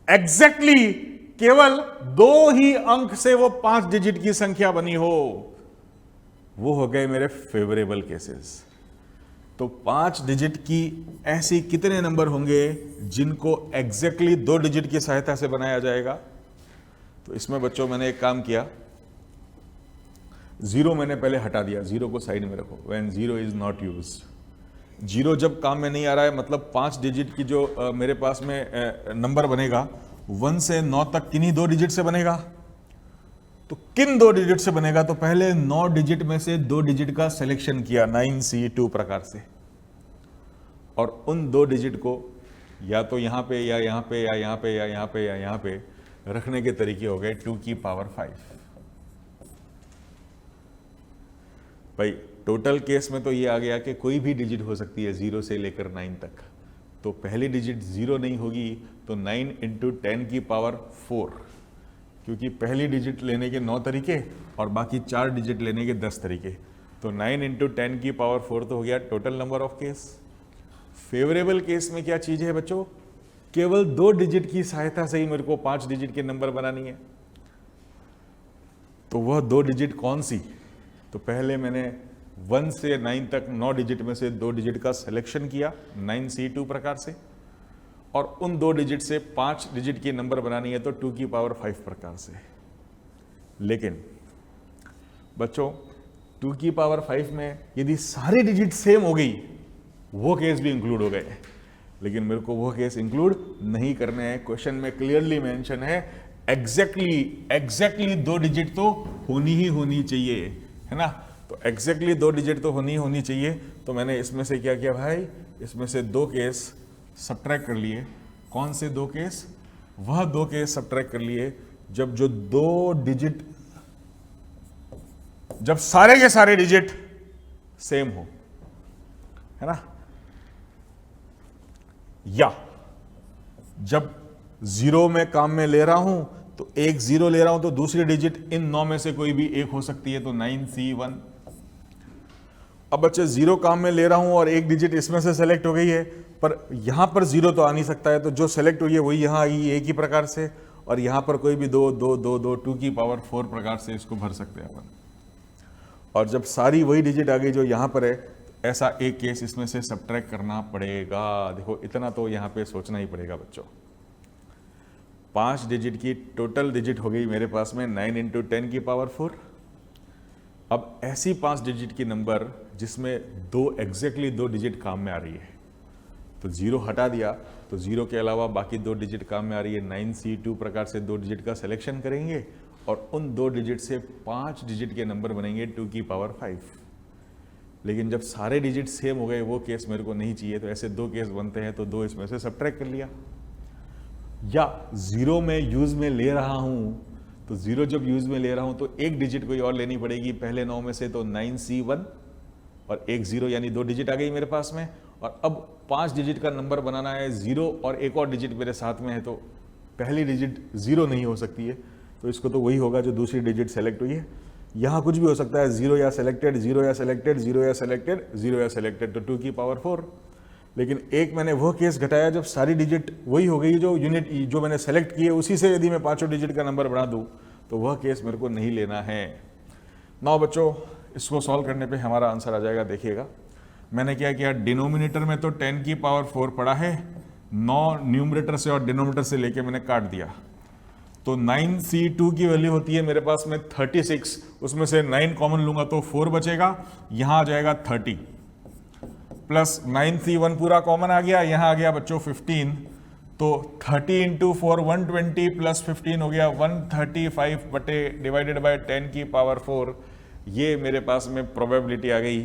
एग्जैक्टली केवल 2 ही अंक से वो 5 डिजिट की संख्या बनी हो, वो हो गए मेरे फेवरेबल केसेस। तो 5 डिजिट की ऐसी कितने नंबर होंगे जिनको एग्जैक्टली 2 डिजिट की सहायता से बनाया जाएगा? तो इसमें बच्चों मैंने एक काम किया, 0 मैंने पहले हटा दिया, 0 को साइड में रखो। व्हेन 0 इज नॉट यूज्ड, 0 जब काम में नहीं आ रहा है, मतलब 5 डिजिट की जो मेरे पास में नंबर बनेगा 1 से 9 तक किन्हीं 2 डिजिट से बनेगा। तो किन 2 डिजिट से बनेगा? तो पहले 9 डिजिट में से 2 डिजिट का सिलेक्शन किया 9C2 प्रकार से, और उन 2 डिजिट को या तो यहां पे या यहां पे या यहां पे या यहां पे या यहां पे रखने के तरीके हो गए 2 की पावर 5। भाई टोटल केस में तो ये आ गया कि कोई भी डिजिट हो सकती है 0 से लेकर 9 तक। तो पहली डिजिट 0 नहीं होगी, तो 9 × 10 की पावर 4, क्योंकि पहली डिजिट लेने के 9 तरीके और बाकी 4 डिजिट लेने के 10 तरीके। तो 9 × 10 की पावर 4 तो हो गया total number of case. Favourable case में क्या चीज है बच्चों? केवल 2 डिजिट की सहायता से ही मेरे को 5 डिजिट के नंबर बनानी है। तो वह 2 डिजिट कौन सी? तो पहले मैंने 1 से 9 तक 9 डिजिट में से 2 डिजिट का सिलेक्शन किया 9C2 प्रकार से, और उन 2 डिजिट से 5 डिजिट की नंबर बनानी है तो 2 की पावर 5 प्रकार से। लेकिन बच्चों 2 की पावर 5 में यदि सारी डिजिट सेम हो गई, वो केस भी इंक्लूड हो गए, लेकिन मेरे को वो केस इंक्लूड नहीं करने हैं। क्वेश्चन में क्लियरली मेंशन है एग्जैक्टली 2 डिजिट तो होनी ही होनी चाहिए, है ना। तो एग्जैक्टली 2 डिजिट तो होनी चाहिए। तो मैंने इसमें से क्या किया भाई? इसमें से 2 केस सब्ट्रैक्ट कर लिए। कौन से 2 केस? वह 2 केस सब्ट्रैक्ट कर लिए जब जो 2 डिजिट, जब सारे के सारे डिजिट सेम हो, है ना, या जब 0 में काम में ले रहा हूं तो एक 0 ले रहा हूं तो दूसरी डिजिट इन 9 में से कोई भी एक हो सकती है, तो 9C1। अब बच्चे 0 काम में ले रहा हूं और एक डिजिट इसमें से सेलेक्ट हो गई है, पर यहां पर 0 तो आ नहीं सकता है, तो जो सेलेक्ट हुई है वही यहां आई एक ही प्रकार से, और यहां पर कोई भी 2 की पावर 4 प्रकार से इसको भर सकते हैं अपन। और जब सारी वही डिजिट आ गई जो यहां पर है, ऐसा एक केस इसमें से सब्ट्रैक्ट करना पड़ेगा। देखो इतना तो यहाँ पे सोचना ही पड़ेगा बच्चों। 5 डिजिट की टोटल डिजिट हो गई मेरे पास में 9 इंटू 10 की पावर 4। अब ऐसी 5 डिजिट की नंबर जिसमें एग्जैक्टली 2 डिजिट काम में आ रही है, तो 0 हटा दिया तो 0 के अलावा बाकी 2 डिजिट काम में आ रही है। 9C2 प्रकार से 2 डिजिट का सिलेक्शन करेंगे और उन 2 डिजिट से 5 डिजिट के नंबर बनेंगे 2 की पावर 5। लेकिन जब सारे डिजिट सेम हो गए वो केस मेरे को नहीं चाहिए, तो ऐसे 2 केस बनते हैं, तो 2 इसमें से सब्ट्रैक्ट कर लिया। या 0 में यूज में ले रहा हूं, तो 0 जब यूज में ले रहा हूं तो एक डिजिट कोई और लेनी पड़ेगी पहले 9 में से, तो 9C1 और एक 0 यानी 2 डिजिट आ गई मेरे पास में। और अब 5 डिजिट का नंबर बनाना है, 0 और एक और डिजिट मेरे साथ में है, तो पहली डिजिट 0 नहीं हो सकती है, तो इसको तो वही होगा जो दूसरी डिजिट सेलेक्ट हुई है। यहाँ कुछ भी हो सकता है, 0 या सेलेक्टेड, 0 या सेलेक्टेड, 0 या सेलेक्टेड, 0 या सेलेक्टेड, तो 2 की पावर 4। लेकिन एक मैंने वो केस घटाया जब सारी डिजिट वही हो गई, जो यूनिट जो मैंने सेलेक्ट किए उसी से यदि मैं 5 डिजिट का नंबर बढ़ा दूँ, तो वह केस मेरे को नहीं लेना है। नाउ बच्चों, इसको सॉल्व करने पे हमारा आंसर आ जाएगा। देखिएगा मैंने क्या किया, डिनोमिनेटर में तो 10 की पावर 4 पड़ा है, 9 न्यूमरेटर से और डिनोमिनेटर से लेके मैंने काट दिया, तो 9C2 की वैल्यू होती है मेरे पास में 36, उसमें से 9 कॉमन लूंगा तो 4 बचेगा, यहां आ जाएगा 30, प्लस 9C1 पूरा कॉमन आ गया, यहां आ गया बच्चों 15, तो 30 इंटू 4 120 प्लस 15 हो गया 135 बटे डिवाइडेड बाय 10 की पावर 4। ये मेरे पास में प्रोबेबिलिटी आ गई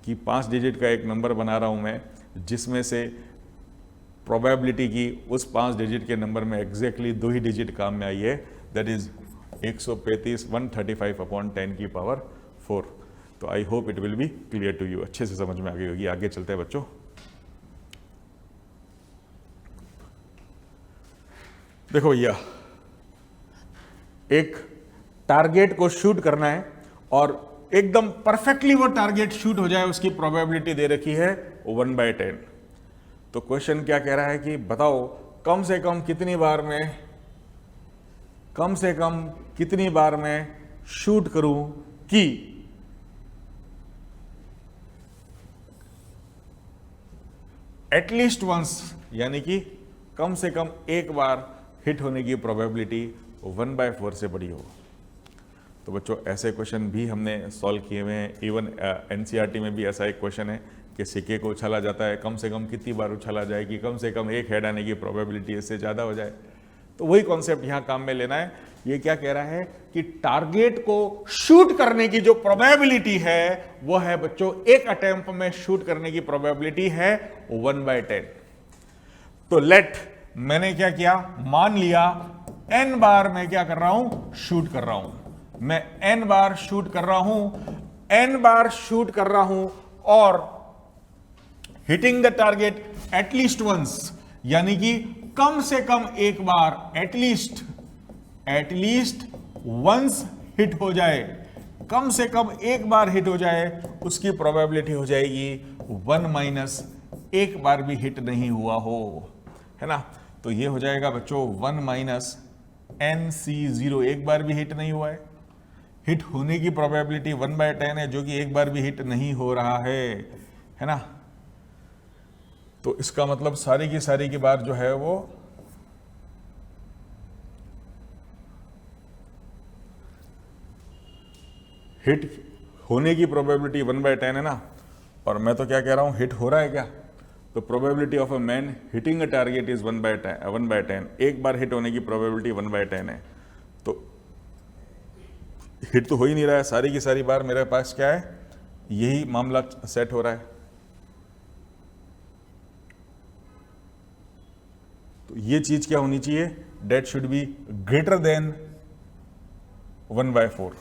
कि 5 डिजिट का एक नंबर बना रहा हूं मैं, जिसमें से प्रोबेबिलिटी की उस 5 डिजिट के नंबर में एग्जैक्टली 2 ही डिजिट काम में आई है, दैट इज 135 135 अपॉन 10 की पावर 4। तो I hope it will be clear to you, अच्छे से समझ में आ गई होगी। आगे चलते हैं बच्चों। देखो भैया, एक टारगेट को शूट करना है और एकदम परफेक्टली वो टारगेट शूट हो जाए, उसकी प्रोबेबिलिटी दे रखी है 1/10। तो क्वेश्चन क्या कह रहा है कि बताओ कम से कम कितनी बार मैं शूट करूं कि एटलीस्ट वंस, यानी कि कम से कम एक बार हिट होने की प्रोबेबिलिटी 1/4 से बड़ी हो। तो बच्चों ऐसे क्वेश्चन भी हमने सॉल्व किए हुए हैं। इवन एनसीईआरटी में भी ऐसा एक क्वेश्चन है कि सिक्के को उछाला जाता है, कम से कम कितनी बार उछाला जाए कि कम से कम एक हेड आने की प्रोबेबिलिटी इससे ज़्यादा हो जाए। तो वही कॉन्सेप्ट यहाँ काम में लेना है। ये क्या कह रहा है कि टारगेट को शूट करने की जो प्रोबेबिलिटी है वो है बच्चों, एक अटेम्प्ट में शूट करने की प्रोबेबिलिटी है 1/10। तो मैंने क्या किया, मान लिया n बार मैं क्या कर रहा हूं, शूट कर रहा हूं, मैं n बार शूट कर रहा हूं और hitting the target at least once, यानी कि कम से कम एक बार, एटलीस्ट वंस हिट हो जाए, कम से कम एक बार हिट हो जाए, उसकी प्रोबेबिलिटी हो जाएगी 1 - एक बार भी हिट नहीं हुआ हो, है ना। तो ये हो जाएगा बच्चों 1 - NC0, एक बार भी हिट नहीं हुआ है। हिट होने की प्रोबेबिलिटी 1/10 है, जो कि एक बार भी हिट नहीं हो रहा है ना। तो इसका मतलब सारी की बार जो है वो हिट होने की प्रोबेबिलिटी 1/10 है ना। और मैं तो क्या कह रहा हूं, हिट हो रहा है क्या, तो probability of a man hitting a target is 1/10। एक बार हिट होने की प्रोबेबिलिटी 1/10 है। तो हिट तो हो ही नहीं रहा है, सारी की सारी बार मेरे पास क्या है, यही मामला सेट हो रहा है। तो ये चीज क्या होनी चाहिए, that should be greater than 1/4।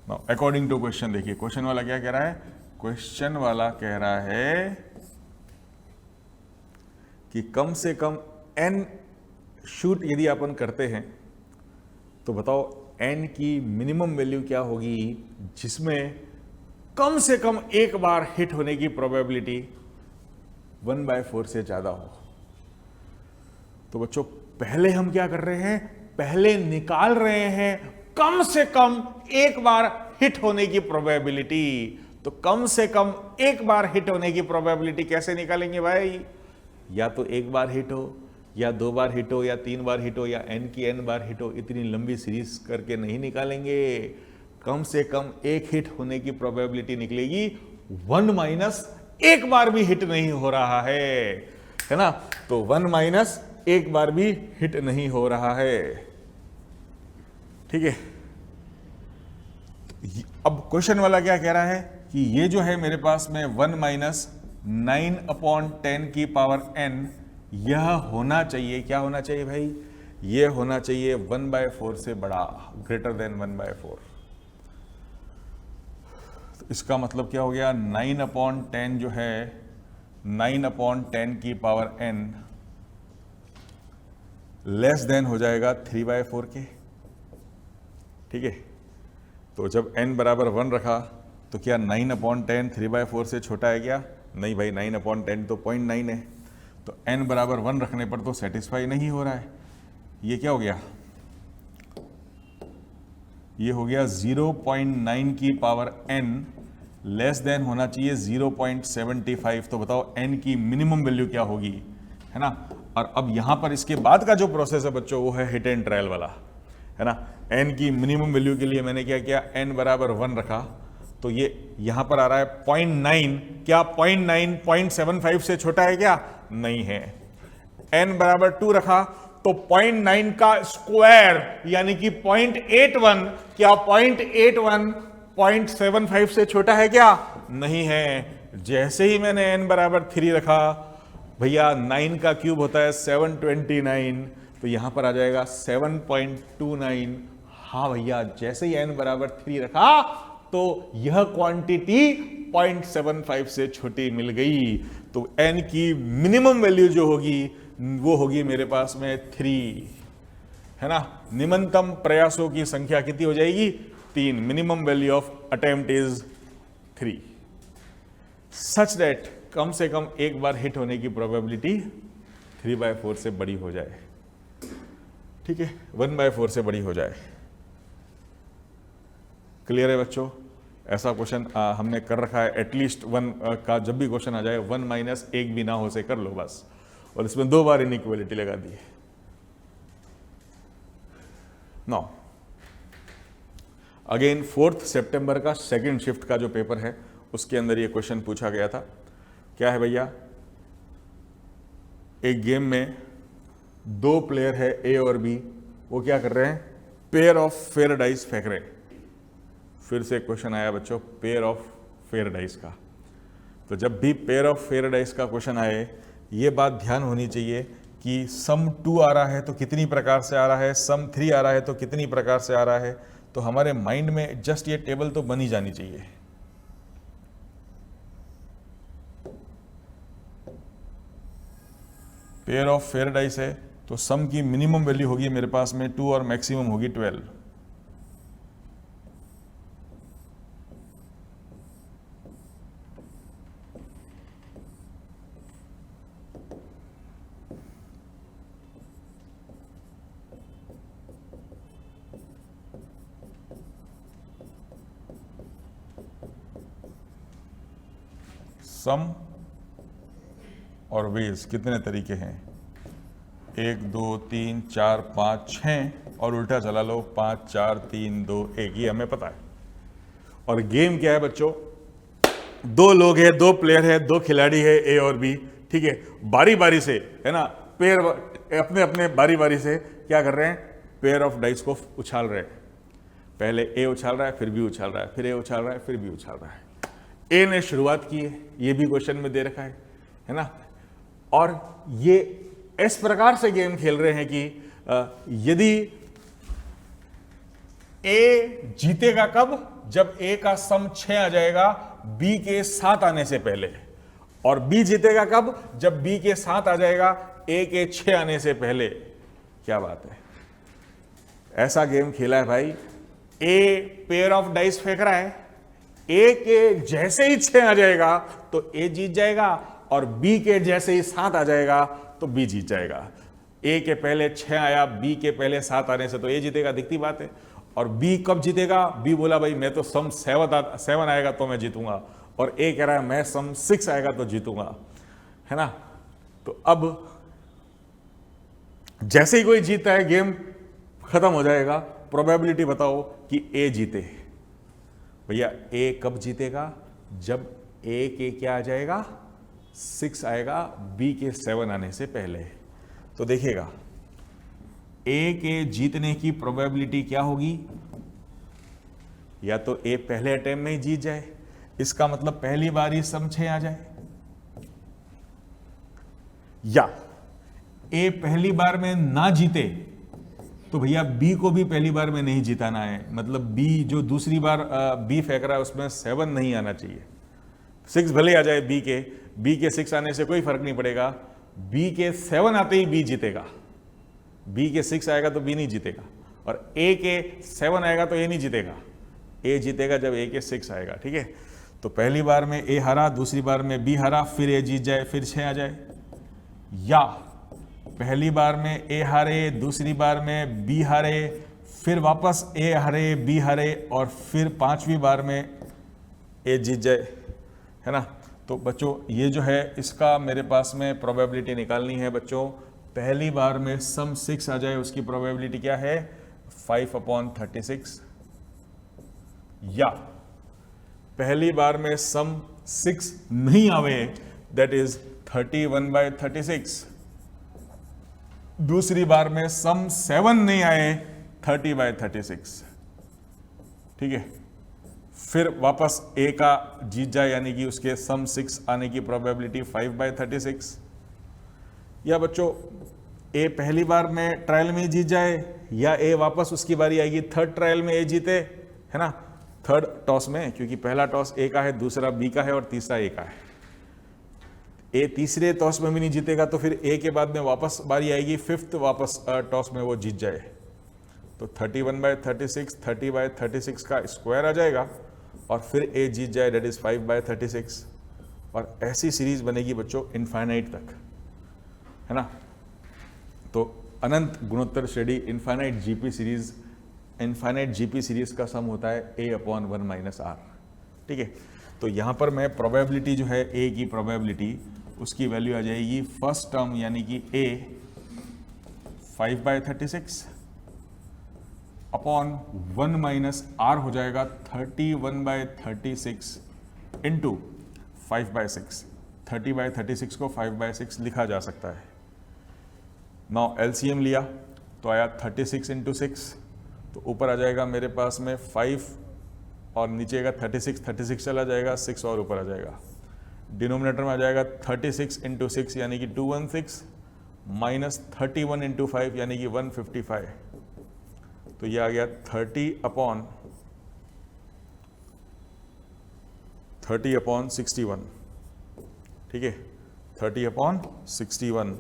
Now according to question, देखिए क्वेश्चन वाला क्या कह रहा है, क्वेश्चन वाला कह रहा है कि कम से कम n शूट यदि अपन करते हैं तो बताओ n की मिनिमम वैल्यू क्या होगी जिसमें कम से कम एक बार हिट होने की प्रोबेबिलिटी 1/4 से ज्यादा हो। तो बच्चों पहले हम क्या कर रहे हैं, पहले निकाल रहे हैं कम से कम एक बार हिट होने की प्रोबेबिलिटी। तो कम से कम एक बार हिट होने की प्रोबेबिलिटी कैसे निकालेंगे भाई? या तो एक बार हिट हो, या 2 बार हिट हो, या 3 बार हिट हो, या n की n बार हिट हो। इतनी लंबी सीरीज करके नहीं निकालेंगे। कम से कम एक हिट होने की प्रोबेबिलिटी निकलेगी 1 माइनस एक बार भी हिट नहीं हो रहा है ना? तो 1 माइनस एक बार भी हिट नहीं हो रहा है। ठीक है, अब क्वेश्चन वाला क्या कह रहा है कि ये जो है मेरे पास में 1 माइनस 9/10 की पावर n, यह होना चाहिए, क्या होना चाहिए भाई? ये होना चाहिए 1/4 से बड़ा, ग्रेटर देन 1/4। तो इसका मतलब क्या हो गया? 9/10 जो है 9/10 की पावर n लेस देन हो जाएगा 3/4 के। ठीक है, तो जब n बराबर 1 रखा तो क्या 9/10 3/4 से छोटा है क्या? नहीं भाई, 9/10 तो 0.9 है। तो n बराबर 1 रखने पर तो सेटिस्फाई नहीं हो रहा है। ये क्या हो गया? ये हो गया 0.9 की पावर n लेस देन होना चाहिए 0.75। तो बताओ n की मिनिमम वैल्यू क्या होगी, है ना? और अब यहां पर इसके बाद का जो प्रोसेस है बच्चों, वो है हिट एंड ट्रायल वाला, है ना? n की मिनिमम वैल्यू के लिए मैंने क्या किया? n बराबर 1 रखा, तो ये यहां पर आ रहा है 0.9। क्या 0.9 0.75 से छोटा है क्या? नहीं है। n बराबर 2 रखा तो 0.9 का स्क्वायर यानी कि 0.81, क्या 0.81 0.75 से छोटा है क्या? नहीं है। जैसे ही मैंने n बराबर 3 रखा, भैया 9 का क्यूब होता है 729, तो यहां पर आ जाएगा 7.29। हाँ भैया, जैसे ही n बराबर 3 रखा तो यह क्वांटिटी 0.75 से छोटी मिल गई। तो n की मिनिमम वैल्यू जो होगी वो होगी मेरे पास में 3, है ना? निम्नतम प्रयासों की संख्या कितनी हो जाएगी? 3। Minimum value of attempt is 3 such that come से कम एक बार हिट होने की प्रोबेबिलिटी 3/4 से बड़ी हो जाए। ठीक है, 1/4 से बड़ी हो जाए। क्लियर है बच्चों? ऐसा क्वेश्चन हमने कर रखा है। एटलीस्ट 1 का जब भी क्वेश्चन आ जाए 1 माइनस एक भी ना हो से कर लो बस, और इसमें 2 बार इनइक्वालिटी लगा दी है। नाउ अगेन 4 सितंबर का सेकंड शिफ्ट का जो पेपर है उसके अंदर ये क्वेश्चन पूछा गया था। क्या है भैया? एक गेम में 2 प्लेयर है ए और बी, वो क्या कर रहे हैं? पेयर ऑफ फेयर डाइस फेंक रहे हैं। फिर से क्वेश्चन आया बच्चों पेयर ऑफ फेयर डाइस का। तो जब भी पेयर ऑफ फेयर डाइस का क्वेश्चन आए, ये बात ध्यान होनी चाहिए कि सम 2 आ रहा है तो कितनी प्रकार से आ रहा है, सम 3 आ रहा है तो कितनी प्रकार से आ रहा है। तो हमारे माइंड में जस्ट ये टेबल तो बनी जानी चाहिए। पेयर ऑफ फेयर डाइस है तो सम की मिनिमम वैल्यू होगी मेरे पास में 2 और मैक्सिमम होगी 12। सम और वेज कितने तरीके हैं? 1 2 3 4 5 6 और उल्टा चला लो 5 4 3 2 1, ये हमें पता है। और गेम क्या है बच्चों? 2 लोग हैं, 2 प्लेयर है, 2 खिलाड़ी है ए और बी। ठीक है, बारी बारी से, है ना? पेयर अपने अपने बारी बारी से क्या कर रहे हैं? पेयर ऑफ डाइस को उछाल रहे हैं। पहले ए उछाल रहा है, फिर बी उछाल रहा है, फिर ए उछाल रहा है, फिर बी उछाल रहा है। ए ने शुरुआत की है, ये भी क्वेश्चन में दे रखा है ना? और ये इस प्रकार से गेम खेल रहे हैं कि यदि ए जीतेगा कब? जब ए का सम 6 आ जाएगा बी के 7 आने से पहले। और बी जीतेगा कब? जब बी के 7 आ जाएगा ए के 6 आने से पहले। क्या बात है, ऐसा गेम खेला है भाई। ए पेयर ऑफ डाइस फेंक रहा है, ए के जैसे ही 6 आ जाएगा तो ए जीत जाएगा, और बी के जैसे ही 7 आ जाएगा तो बी जीत जाएगा। ए के पहले 6 आया, बी के पहले 7 आने से तो ए जीतेगा, दिखती बात है। और बी कब जीतेगा? बी बोला भाई मैं तो सम 7 आएगा तो मैं जीतूंगा, और ए कह रहा है मैं सम 6 आएगा तो जीतूंगा, है ना। तो अब जैसे ही कोई जीतता है गेम खत्म हो जाएगा। प्रोबेबिलिटी बताओ कि ए जीते। भैया ए कब जीतेगा? जब ए के क्या आ जाएगा? 6 आएगा, बी के 7 आने से पहले। तो देखिएगा ए के जीतने की प्रोबेबिलिटी क्या होगी? या तो ए पहले अटेम्प्ट में ही जीत जाए, इसका मतलब पहली बार ही सम 6 आ जाए, या ए पहली बार में ना जीते तो भैया बी को भी पहली बार में नहीं जिताना है, मतलब बी जो दूसरी बार बी फेंक रहा है उसमें 7 नहीं आना चाहिए। 6 भले आ जाए बी के 6 आने से कोई फर्क नहीं पड़ेगा, बी के 7 आते ही बी जीतेगा। बी के 6 आएगा तो बी नहीं जीतेगा, और ए के 7 आएगा तो ए नहीं जीतेगा। ए जीतेगा जब ए के 6 आएगा, ठीक है। तो पहली बार में ए हारा, दूसरी बार में बी हारा, फिर ए जीत जाए, फिर 6 आ जाए, या पहली बार में ए हारे, दूसरी बार में बी हारे, फिर वापस ए हारे, बी हारे, और फिर 5वीं बार में ए जीत जाए, है ना। तो बच्चों ये जो है इसका मेरे पास में प्रोबेबिलिटी निकालनी है बच्चों। पहली बार में सम 6 आ जाए, उसकी प्रोबेबिलिटी क्या है? 5/36, या पहली बार में सम 6 नहीं आवे, दैट इज 31/36। दूसरी बार में सम 7 नहीं आए, 30/36, ठीक है। फिर वापस ए का जीत जाए, यानी कि उसके सम 6 आने की प्रोबेबिलिटी 5/36। या बच्चों ए पहली बार में ट्रायल में जीत जाए, या ए वापस उसकी बारी आएगी थर्ड ट्रायल में ए जीते, है ना, थर्ड टॉस में, क्योंकि पहला टॉस ए का है, दूसरा बी का है और तीसरा ए का है। ए तीसरे टॉस में भी नहीं जीतेगा तो फिर ए के बाद में वापस बारी आएगी, 5th वापस टॉस में वो जीत जाए, तो 31/36, 30/36 का स्क्वायर आ जाएगा, और फिर ए जीत जाए, दैट इज 5/36। और ऐसी सीरीज बनेगी बच्चों इनफाइनाइट तक, है ना। तो अनंत गुणोत्तर श्रेणी इनफाइनाइट जीपी सीरीज का सम होता है a/1 - r, ठीक है। तो यहां पर मैं प्रोबेबिलिटी जो है ए की प्रोबेबिलिटी, उसकी वैल्यू आ जाएगी फर्स्ट टर्म यानी कि a 5/36 अपॉन 1 - r हो जाएगा 31/36 इंटू 5/6। 30/36 को 5/6 लिखा जा सकता है। नाउ एलसीएम लिया तो आया 36 इंटू 6, तो ऊपर आ जाएगा मेरे पास में 5 और नीचे का 36 चला जाएगा, 6 और ऊपर आ जाएगा। डिनोमिनेटर में आ जाएगा 36 इंटू 6 यानी कि 216 माइनस 31 इंटू 5 यानी कि 155। तो ये आ गया 30/61, ठीक है, 30/61।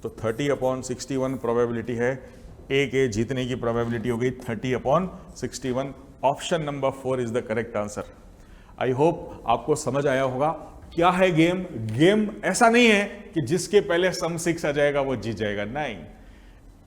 तो 30/61 प्रोबेबिलिटी है, ए के जीतने की प्रोबेबिलिटी हो गई 30/61। Option number 4 is the correct answer. I hope आपको समझ आया होगा। क्या है गेम? गेम ऐसा नहीं है कि जिसके पहले सम 6 आ जाएगा वो जीत जाएगा, नहीं।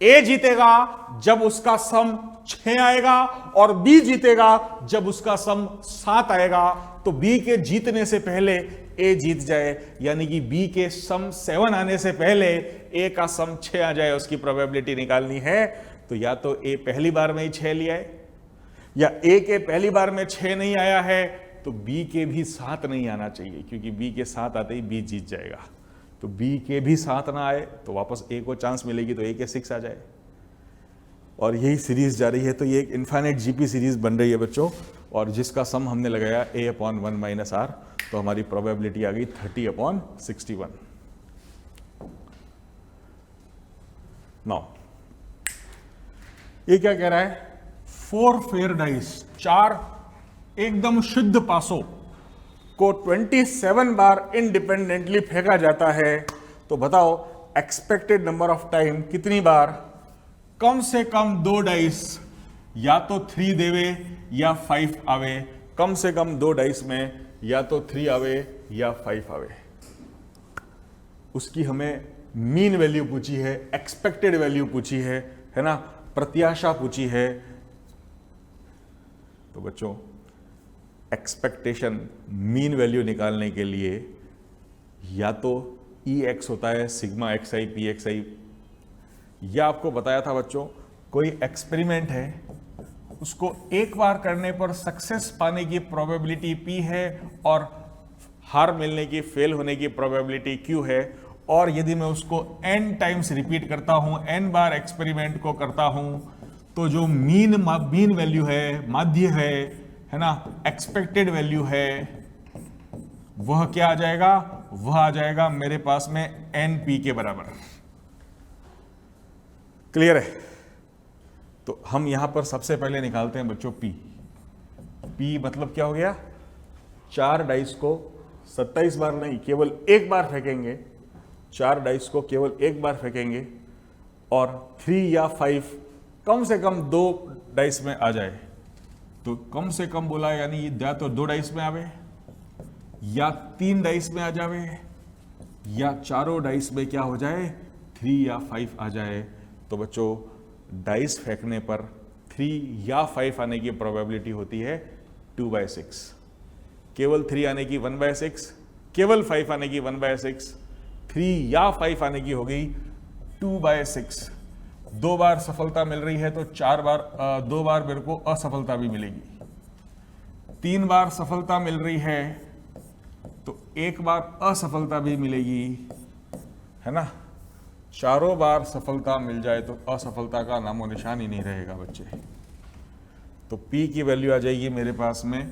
ए जीतेगा जब उसका सम 6 आएगा, और बी जीतेगा जब उसका सम 7 आएगा। तो बी के जीतने से पहले ए जीत जाए, यानी कि बी के सम 7 आने से पहले ए का सम 6 आ जाए, उसकी प्रोबेबिलिटी निकालनी है। तो या तो ए पहली बार में ही 6 लिया है, या ए के पहली बार में 6 नहीं आया है तो बी के भी 7 नहीं आना चाहिए, क्योंकि बी के 7 आते ही बी जीत जाएगा। तो बी के भी 7 ना आए तो वापस ए को चांस मिलेगी, तो ए के 6 आ जाए, और यही सीरीज जा रही है। तो ये एक इनफाइनाइट जीपी सीरीज बन रही है बच्चों, और जिसका सम हमने लगाया a/1 - r, तो हमारी प्रोबेबिलिटी आ गई 30/61। नाउ ये क्या कह रहा है? 4 फेयर डाइस, 4 एकदम शुद्ध पासों को 27 बार इंडिपेंडेंटली फेंका जाता है। तो बताओ एक्सपेक्टेड नंबर ऑफ टाइम कितनी बार? कम से कम 2 डाइस या तो 3 देवे या 5 आवे, कम से कम 2 डाइस में या तो 3 आवे या 5 आवे। उसकी हमें मीन वैल्यू पूछी है, एक्सपेक्टेड वैल्यू पूछी है ना, प्रत्याशा पूछी है। तो बच्चों एक्सपेक्टेशन मीन वैल्यू निकालने के लिए या तो ई एक्स होता है sigma X I P X I, या आपको बताया था बच्चों कोई एक्सपेरिमेंट है उसको एक बार करने पर सक्सेस पाने की प्रोबेबिलिटी P है और हार मिलने की, फेल होने की प्रोबेबिलिटी Q है, और यदि मैं उसको n टाइम्स रिपीट करता हूं, n बार एक्सपेरिमेंट को करता हूं, तो जो मीन वैल्यू है, माध्य है ना, एक्सपेक्टेड वैल्यू है, वह क्या आ जाएगा? वह आ जाएगा मेरे पास में NP के बराबर। क्लियर है? तो हम यहां पर सबसे पहले निकालते हैं बच्चों P। P मतलब क्या हो गया? 4 डाइस को 27 बार नहीं, केवल एक बार फेंकेंगे, 4 डाइस को केवल एक बार फेंकेंगे और 3 या 5 कम से कम 2 डाइस में आ जाए। तो कम से कम बोला यानी या तो 2 डाइस में आवे, या 3 डाइस में आ जावे, या चारों डाइस में क्या हो जाए? 3 या 5 आ जाए। तो बच्चों डाइस फेंकने पर 3 या 5 आने की प्रोबेबिलिटी होती है 2/6, केवल 3 आने की 1/6, केवल 5 आने की 1/6, 3 या 5 आने की हो गई 2/6। 2 बार सफलता मिल रही है तो 2 बार मेरे को असफलता भी मिलेगी। 3 बार सफलता मिल रही है तो 1 बार असफलता भी मिलेगी, है ना। चारों बार सफलता मिल जाए तो असफलता का नामो निशान ही नहीं रहेगा बच्चे। तो P की वैल्यू आ जाएगी मेरे पास में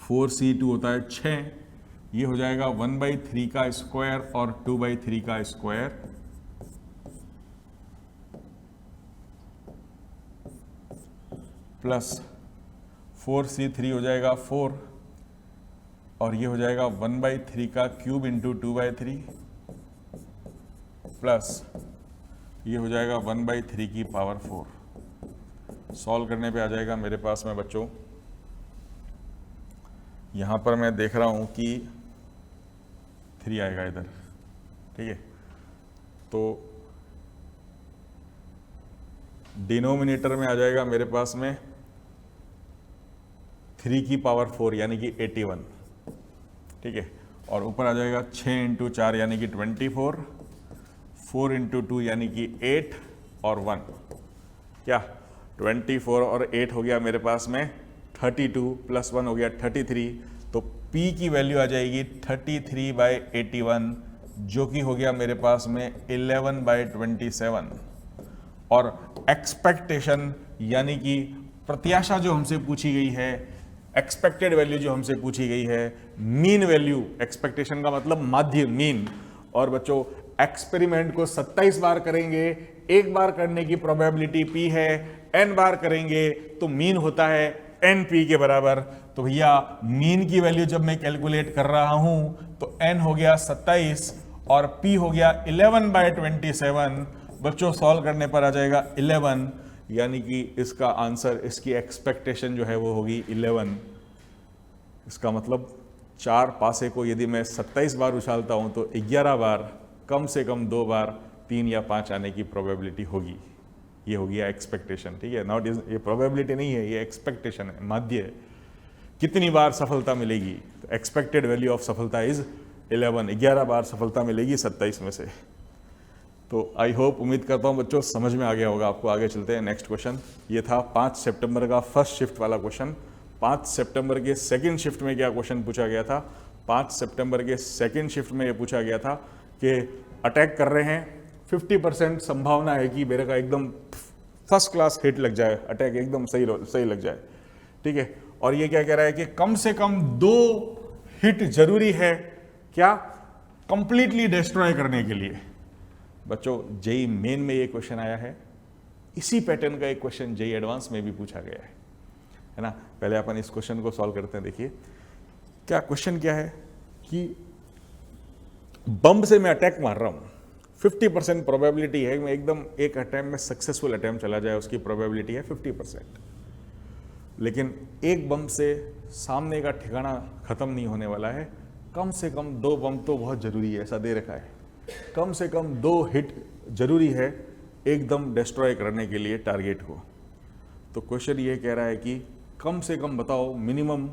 4C2 होता है 6, ये हो जाएगा 1/3 का स्क्वायर और 2/3 का स्क्वायर प्लस 4C3 हो जाएगा 4 और ये हो जाएगा 1/3 का क्यूब इंटू 2/3 प्लस ये हो जाएगा 1/3 की पावर 4। सॉल्व करने पे आ जाएगा मेरे पास में बच्चों, यहां पर मैं देख रहा हूं कि 3 आएगा इधर, ठीक है। तो डिनोमिनेटर में आ जाएगा मेरे पास में 3 की पावर 4 यानी कि 81, ठीक है। और ऊपर आ जाएगा 6 इंटू 4 यानी कि 24, 4 इंटू 2 यानी कि 8 और 1, क्या 24 और 8 हो गया मेरे पास में 32 प्लस 1 हो गया 33। तो P की वैल्यू आ जाएगी 33/81 जो कि हो गया मेरे पास में 11/27। और एक्सपेक्टेशन यानी कि प्रत्याशा जो हमसे पूछी गई है, एक्सपेक्टेड वैल्यू जो हमसे पूछी गई है, मीन वैल्यू, एक्सपेक्टेशन का मतलब माध्य, मीन। और बच्चों एक्सपेरिमेंट को 27 बार करेंगे, एक बार करने की प्रोबेबिलिटी P है, n बार करेंगे तो मीन होता है NP के बराबर। तो भैया मीन की वैल्यू जब मैं कैलकुलेट कर रहा हूं तो n हो गया 27 और P हो गया 11/27। बच्चों सॉल्व करने पर आ जाएगा 11, यानी कि इसका आंसर, इसकी एक्सपेक्टेशन जो है वो होगी 11। इसका मतलब 4 पासे को यदि मैं 27 बार उछालता हूं तो 11 बार, कम से कम 2 बार 3 या 5 आने की प्रोबेबिलिटी होगी। ये हो गया एक्सपेक्टेशन, ठीक है। नॉट ये प्रोबेबिलिटी नहीं है, ये एक्सपेक्टेशन है, माध्य है। कितनी बार सफलता मिलेगी? तो एक्सपेक्टेड वैल्यू ऑफ सफलता इज 11, 11 बार सफलता मिलेगी 27 में से। तो आई होप, उम्मीद करता हूं बच्चों समझ में आ गया होगा आपको। आगे चलते हैं नेक्स्ट क्वेश्चन। ये था 5 सितंबर का फर्स्ट शिफ्ट वाला क्वेश्चन। 5 सितंबर के सेकंड शिफ्ट में क्या क्वेश्चन पूछा गया था? 5 सितंबर के सेकंड शिफ्ट में ये पूछा गया था कि अटैक कर रहे हैं, 50% संभावना है कि मेरे का एकदम फर्स्ट क्लास हिट लग जाए, अटैक एकदम सही लग जाए, ठीक है। और ये क्या कह रहा है कि कम से कम 2 हिट जरूरी है, क्या? कंप्लीटली डिस्ट्रॉय करने के लिए। बच्चों जेई मेन में ये क्वेश्चन आया है, इसी पैटर्न का एक क्वेश्चन जेई एडवांस में भी पूछा गया है ना। पहले अपन इस क्वेश्चन को सॉल्व करते हैं। देखिए क्या क्वेश्चन क्या है कि बम से मैं अटैक मार रहा हूं, 50% प्रोबेबिलिटी है मैं एकदम एक अटैम्प्ट में सक्सेसफुल अटैम्प्ट चला जाए, उसकी प्रोबेबिलिटी है 50%। लेकिन एक बम से सामने का ठिकाना खत्म नहीं होने वाला है, कम से कम 2 बम तो बहुत जरूरी है, ऐसा दे रखा है। कम से कम 2 हिट जरूरी है एकदम डिस्ट्रॉय करने के लिए टारगेट को। तो क्वेश्चन ये कह रहा है कि कम से कम बताओ मिनिमम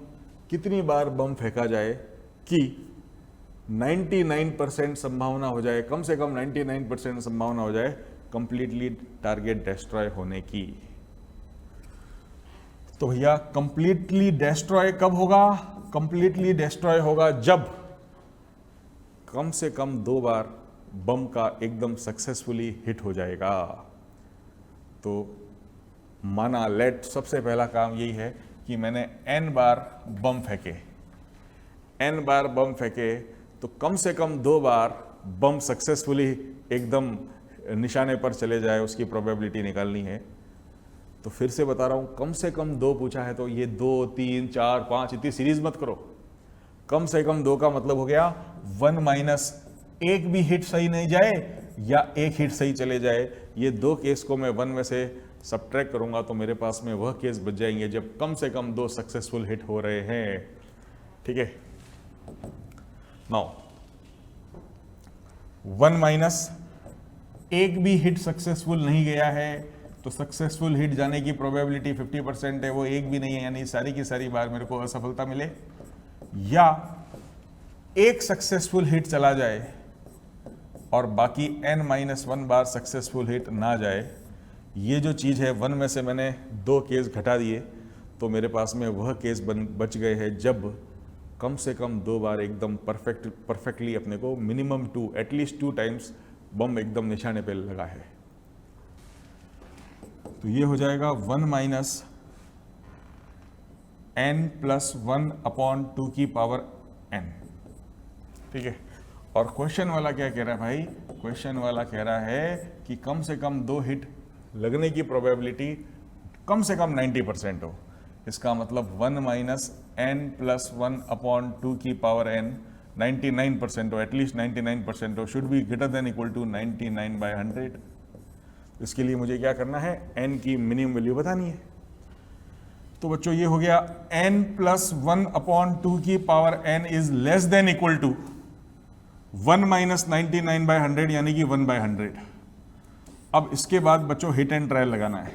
कितनी बार बम फेंका जाए कि 99% संभावना हो जाए, कम से कम 99% संभावना हो जाए कंप्लीटली टारगेट डिस्ट्रॉय होने की। तो भैया कंप्लीटली डिस्ट्रॉय कब होगा? कंप्लीटली डिस्ट्रॉय होगा जब कम से कम 2 बार बम का एकदम सक्सेसफुली हिट हो जाएगा। तो माना लेट सबसे पहला काम यही है कि मैंने n बार बम फेंके, n बार बम फेंके तो कम से कम 2 बार बम सक्सेसफुली एकदम निशाने पर चले जाए, उसकी प्रोबेबिलिटी निकालनी है। तो फिर से बता रहा हूं, कम से कम 2 पूछा है तो ये 2, 3, 4, 5 इतनी सीरीज मत करो। कम से कम 2 का मतलब हो गया 1 माइनस एक भी हिट सही नहीं जाए या एक हिट सही चले जाए। ये 2 केस को मैं 1 में से सबट्रैक्ट करूंगा तो मेरे पास में वह केस बच जाएंगे जब कम से कम 2 सक्सेसफुल हिट हो रहे हैं। ठीक है, नाउ 1 माइनस एक भी हिट सक्सेसफुल नहीं गया है तो सक्सेसफुल हिट जाने की प्रोबेबिलिटी 50% है, वो एक भी नहीं है, यानी सारी की सारी बार मेरे को असफलता मिले। या एक सक्सेसफुल हिट चला जाए और बाकी n-1 बार सक्सेसफुल हिट ना जाए। ये जो चीज़ है 1 में से मैंने 2 केस घटा दिए तो मेरे पास में वह केस बच गए हैं जब कम से कम 2 बार एकदम परफेक्टली अपने को मिनिमम 2 एटलीस्ट 2 टाइम्स बम एकदम निशाने पे लगा है। तो ये हो जाएगा 1 माइनस n+1/2 की पावर n। ठीक है, और क्वेश्चन वाला क्या कह रहा है भाई? क्वेश्चन वाला कह रहा है कि कम से कम 2 हिट लगने की प्रोबेबिलिटी कम से कम 90% हो। इसका मतलब 1 माइनस n+1/2 की पावर n 99% हो, एटलीस्ट 99% हो, should be greater than equal to 99/100। इसके लिए मुझे क्या करना है? n की मिनिमम वैल्यू बतानी है। तो बच्चों ये हो गया n+1/2 की power n is less than equal to 1 minus 99/100 यानी कि 1/100। अब इसके बाद बच्चों हिट एंड ट्रायल लगाना है।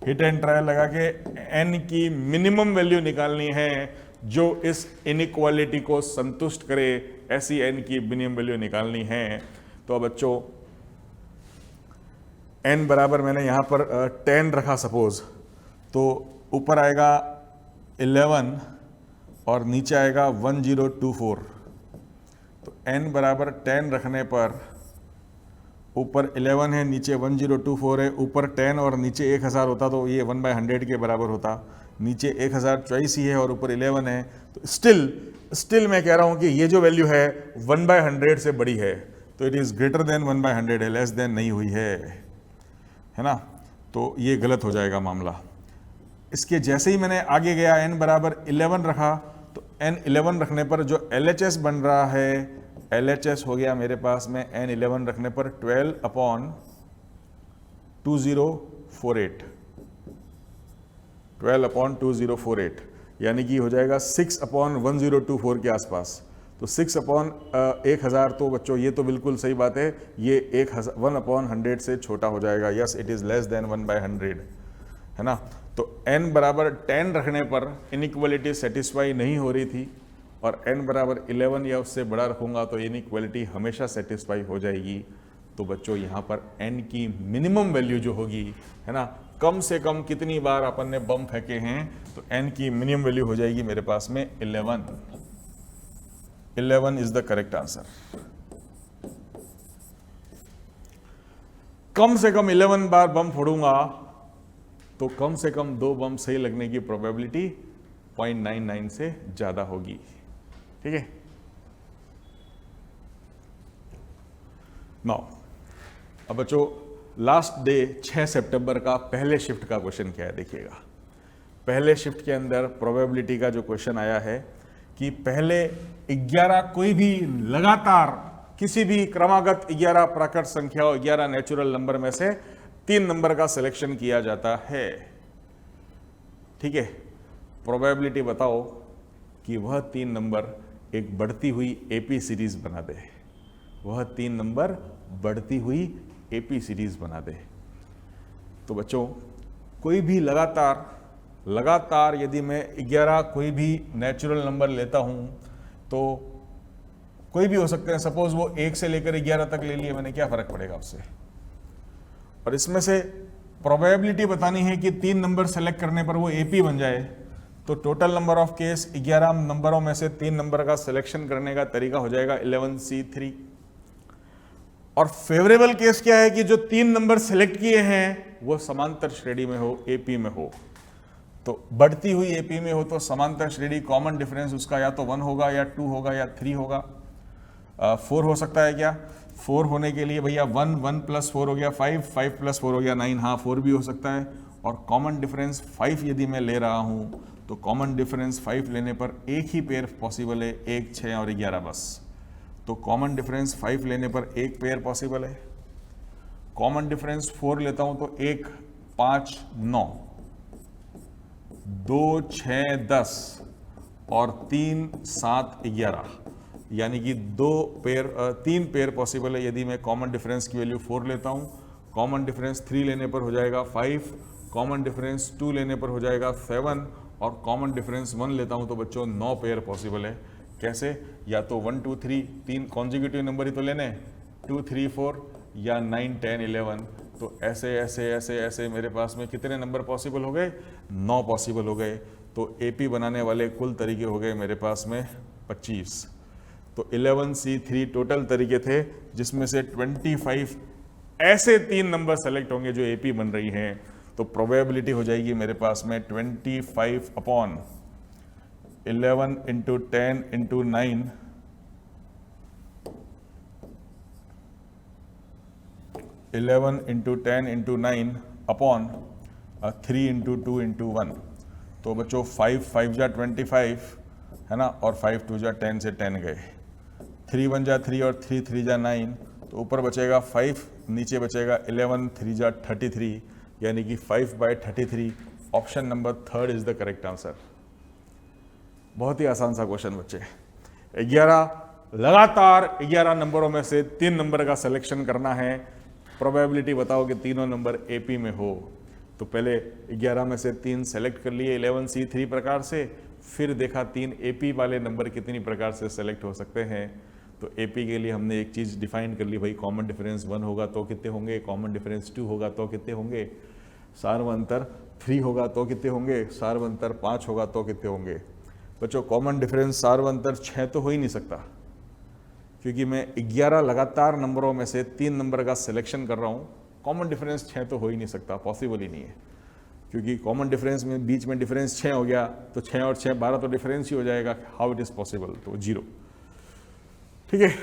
हिट एंड ट्रायल लगा के n की मिनिमम वैल्यू निकालनी है जो इस इनइक्वालिटी को संतुष्ट करे, ऐसी n की मिनिमम वैल्यू निकालनी है। तो बच्चों n बराबर मैंने यहां पर 10 रखा सपोज, तो ऊपर आएगा 11 और नीचे आएगा 1024। तो n बराबर 10 रखने पर ऊपर 11 है, नीचे 1024 है, ऊपर 10 और नीचे 1000 होता तो ये 1/100 के बराबर होता। नीचे 1000 चॉइस ही है और ऊपर 11 है, तो स्टिल मैं कह रहा हूं कि ये जो वैल्यू है 1/100 से बड़ी है, तो इट इज ग्रेटर देन 1/100 है, लेस देन नहीं हुई है ना। तो ये गलत हो जाएगा मामला। इसके जैसे ही मैंने आगे गया n बराबर 11 रखा, तो n11 रखने पर जो LHS बन रहा है, LHS हो गया मेरे पास में n11 रखने पर 12/2048 यानी कि हो जाएगा 6/1024 के आसपास। तो 6/1000 तो बच्चों ये तो बिल्कुल सही बात है, ये 1/100 से छोटा हो जाएगा। Yes, it is less then 1/100, है ना। तो n बराबर 10 रखने पर इनइक्वालिटी सेटिस्फाई नहीं हो रही थी, और n बराबर 11 या उससे बड़ा रखूंगा तो इनइक्वालिटी हमेशा सेटिस्फाई हो जाएगी। तो बच्चों यहाँ पर n की मिनिमम वैल्यू जो होगी, है ना, कम से कम कितनी बार अपन ने बम फेंके हैं, तो n की मिनिमम वैल्यू हो जाएगी मेरे पास में 11। 11 इज द करेक्ट आंसर। कम से कम 11 बार बम फोड़ूंगा तो कम से कम 2 बम सही लगने की प्रोबेबिलिटी 0.99 से ज्यादा होगी। ठीक है, नाउ अब बच्चों लास्ट डे 6 सितंबर का पहले शिफ्ट का क्वेश्चन क्या है देखिएगा। पहले शिफ्ट के अंदर प्रोबेबिलिटी का जो क्वेश्चन आया है कि पहले 11 कोई भी लगातार किसी भी क्रमागत 11 प्राकृत संख्या और 11 नेचुरल नंबर में से 3 नंबर का सिलेक्शन किया जाता है। ठीक है, प्रोबेबिलिटी बताओ कि वह 3 नंबर एक बढ़ती हुई एपी सीरीज बना दे। वह 3 नंबर बढ़ती हुई एपी सीरीज बना दे। तो बच्चों कोई भी लगातार यदि मैं 11 कोई भी नेचुरल नंबर लेता हूं तो कोई भी हो सकते हैं, सपोज वो 1 से लेकर 11 तक ले लिए मैंने, क्या फर्क पड़ेगा उससे। और इसमें से प्रोबेबिलिटी बतानी है कि 3 नंबर सेलेक्ट करने पर वो एपी बन जाए, तो टोटल नंबर ऑफ केस 11 नंबरों में से 3 नंबर का सिलेक्शन करने का तरीका हो जाएगा 11C3। और फेवरेबल केस क्या है कि जो 3 नंबर सेलेक्ट किए हैं वो समांतर श्रेणी में हो, एपी में हो। तो बढ़ती हुई एपी में हो तो समांतर श्रेणी, कॉमन डिफरेंस उसका या तो 1 होगा या 2 होगा या 3 होगा। 4 हो सकता है क्या? 4 होने के लिए भैया 1 प्लस 4 हो गया 5 प्लस 4 हो गया 9, हाँ 4 भी हो सकता है। और कॉमन डिफरेंस 5 यदि मैं ले रहा हूं तो कॉमन डिफरेंस 5 लेने पर एक ही पेयर पॉसिबल है, 1, 6 और 11 बस। तो कॉमन डिफरेंस 5 लेने पर एक पेयर पॉसिबल है। कॉमन डिफरेंस 4 लेता हूं तो 1, 5, 9, 2, 6, 10 और 3, 7, 11, यानी कि 3 पेयर पॉसिबल है यदि मैं कॉमन डिफरेंस की वैल्यू 4 लेता हूं। कॉमन डिफरेंस 3 लेने पर हो जाएगा 5, कॉमन डिफरेंस 2 लेने पर हो जाएगा 7 और कॉमन डिफरेंस 1 लेता हूं तो बच्चों 9 पेयर पॉसिबल है। कैसे? या तो 1, 2, 3 3 कॉन्जिक्यूटिव नंबर ही तो लेने, 2, 3, 4 या 9, 10, 11। तो ऐसे ऐसे ऐसे ऐसे मेरे पास में कितने नंबर पॉसिबल हो गए? 9 पॉसिबल हो गए। तो एपी बनाने वाले कुल तरीके हो गए मेरे पास में 25। तो 11C3 टोटल तरीके थे, जिसमें से 25 ऐसे 3 नंबर सेलेक्ट होंगे जो एपी बन रही हैं। तो प्रोबेबिलिटी हो जाएगी मेरे पास में 25 upon 11 into 10 into 9 11 into 10 into 9 upon 3 into 2 into 1। तो बच्चों 5 जा 25 है ना, और 5 2 जा 10 से 10 गए, 3 1 जा 3 और 3 3 जा 9, तो ऊपर बचेगा 5, नीचे बचेगा 11, 3 जा 33, यानी कि 5/33। Option number 3 is the correct answer. बहुत ही आसान सा क्वेश्चन बच्चे। 11 नंबरों में से 3 नंबर का सिलेक्शन करना है। प्रोबेबिलिटी बताओ कि तीनों नंबर एपी में हो। तो पहले 11 में से 3 सेलेक्ट कर लिए 11C3 प्रकार से, फिर देखा 3 एपी वाले नंबर कितनी प्रकार से सेलेक्ट हो सकते हैं। तो एपी के लिए हमने एक चीज़ डिफाइन कर ली, भाई कॉमन डिफरेंस 1 होगा तो कितने होंगे, कॉमन डिफरेंस 2 होगा तो कितने होंगे, सार्वंतर 3 होगा तो कितने होंगे, सार्वंतर 5 होगा तो कितने होंगे। बच्चों कॉमन डिफरेंस सार्वंतर 6 तो हो ही नहीं सकता, क्योंकि मैं 11 लगातार नंबरों में से 3 नंबर का सिलेक्शन कर रहा हूँ। कॉमन डिफरेंस 6 तो हो ही नहीं सकता, पॉसिबल ही नहीं है, क्योंकि कॉमन डिफरेंस में बीच में डिफरेंस 6 हो गया तो 6 और 6 12 तो डिफरेंस ही हो जाएगा। How it is possible? तो 0। ठीक है।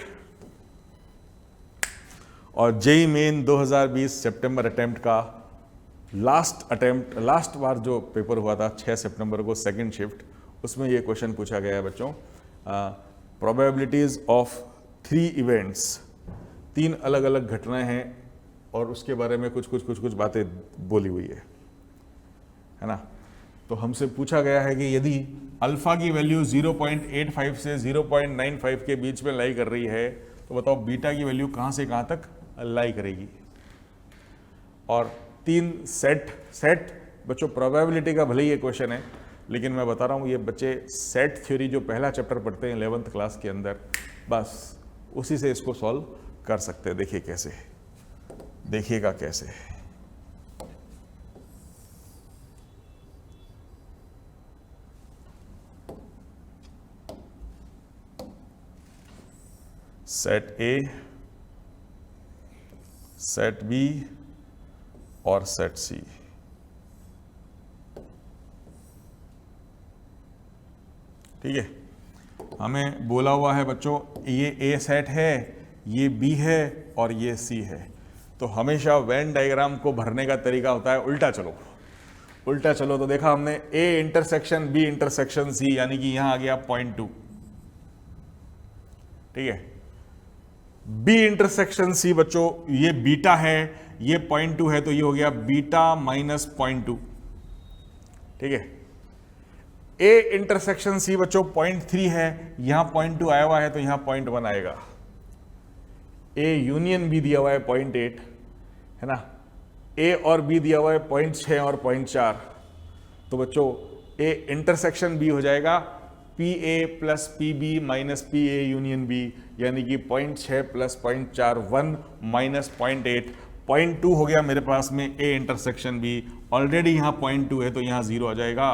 और जेई मेन 2020 सितंबर अटेम्प्ट का लास्ट बार जो पेपर हुआ था 6 सितंबर को, सेकंड शिफ्ट, उसमें ये क्वेश्चन पूछा गया है बच्चों। प्रोबेबिलिटीज ऑफ 3 इवेंट्स, 3 अलग अलग घटनाएं हैं और उसके बारे में कुछ बातें बोली हुई है ना। तो हमसे पूछा गया है कि यदि अल्फा की वैल्यू 0.85 से 0.95 के बीच में लाई कर रही है तो बताओ बीटा की वैल्यू कहाँ से कहाँ तक लाई करेगी। और 3 सेट बच्चों, प्रोबेबिलिटी का भले ही ये क्वेश्चन है, लेकिन मैं बता रहा हूँ ये बच्चे सेट थ्योरी जो पहला चैप्टर पढ़ते हैं 11th क्लास के अंदर, बस उसी से इसको सॉल्व कर सकते हैं। देखिए कैसे, देखिएगा कैसे। सेट ए, सेट बी और सेट सी। ठीक है, हमें बोला हुआ है बच्चों ये ए सेट है, ये बी है और ये सी है। तो हमेशा वेन डायग्राम को भरने का तरीका होता है उल्टा चलो। उल्टा चलो तो देखा हमने A intersection B intersection C, यानी कि यहां आ गया 0.2। ठीक है, बी इंटरसेक्शन सी बच्चों ये बीटा है, ये 0.2 है, तो ये हो गया बीटा माइनस 0.2। ठीक है, ए इंटरसेक्शन सी बच्चों 0.3 है, यहां 0.2 आया हुआ है तो यहां 0.1 आएगा। ए यूनियन बी दिया हुआ है 0.8 है ना, ए और बी दिया हुआ है 0.6 और 0.4, तो बच्चों ए इंटरसेक्शन बी हो जाएगा P A plus P B minus P A union B, यानी कि 0.6 प्लस 0.4 1 माइनस 0.8 0.2 हो गया मेरे पास में ए इंटरसेक्शन बी। ऑलरेडी यहां 0.2 है तो यहां 0 आ जाएगा।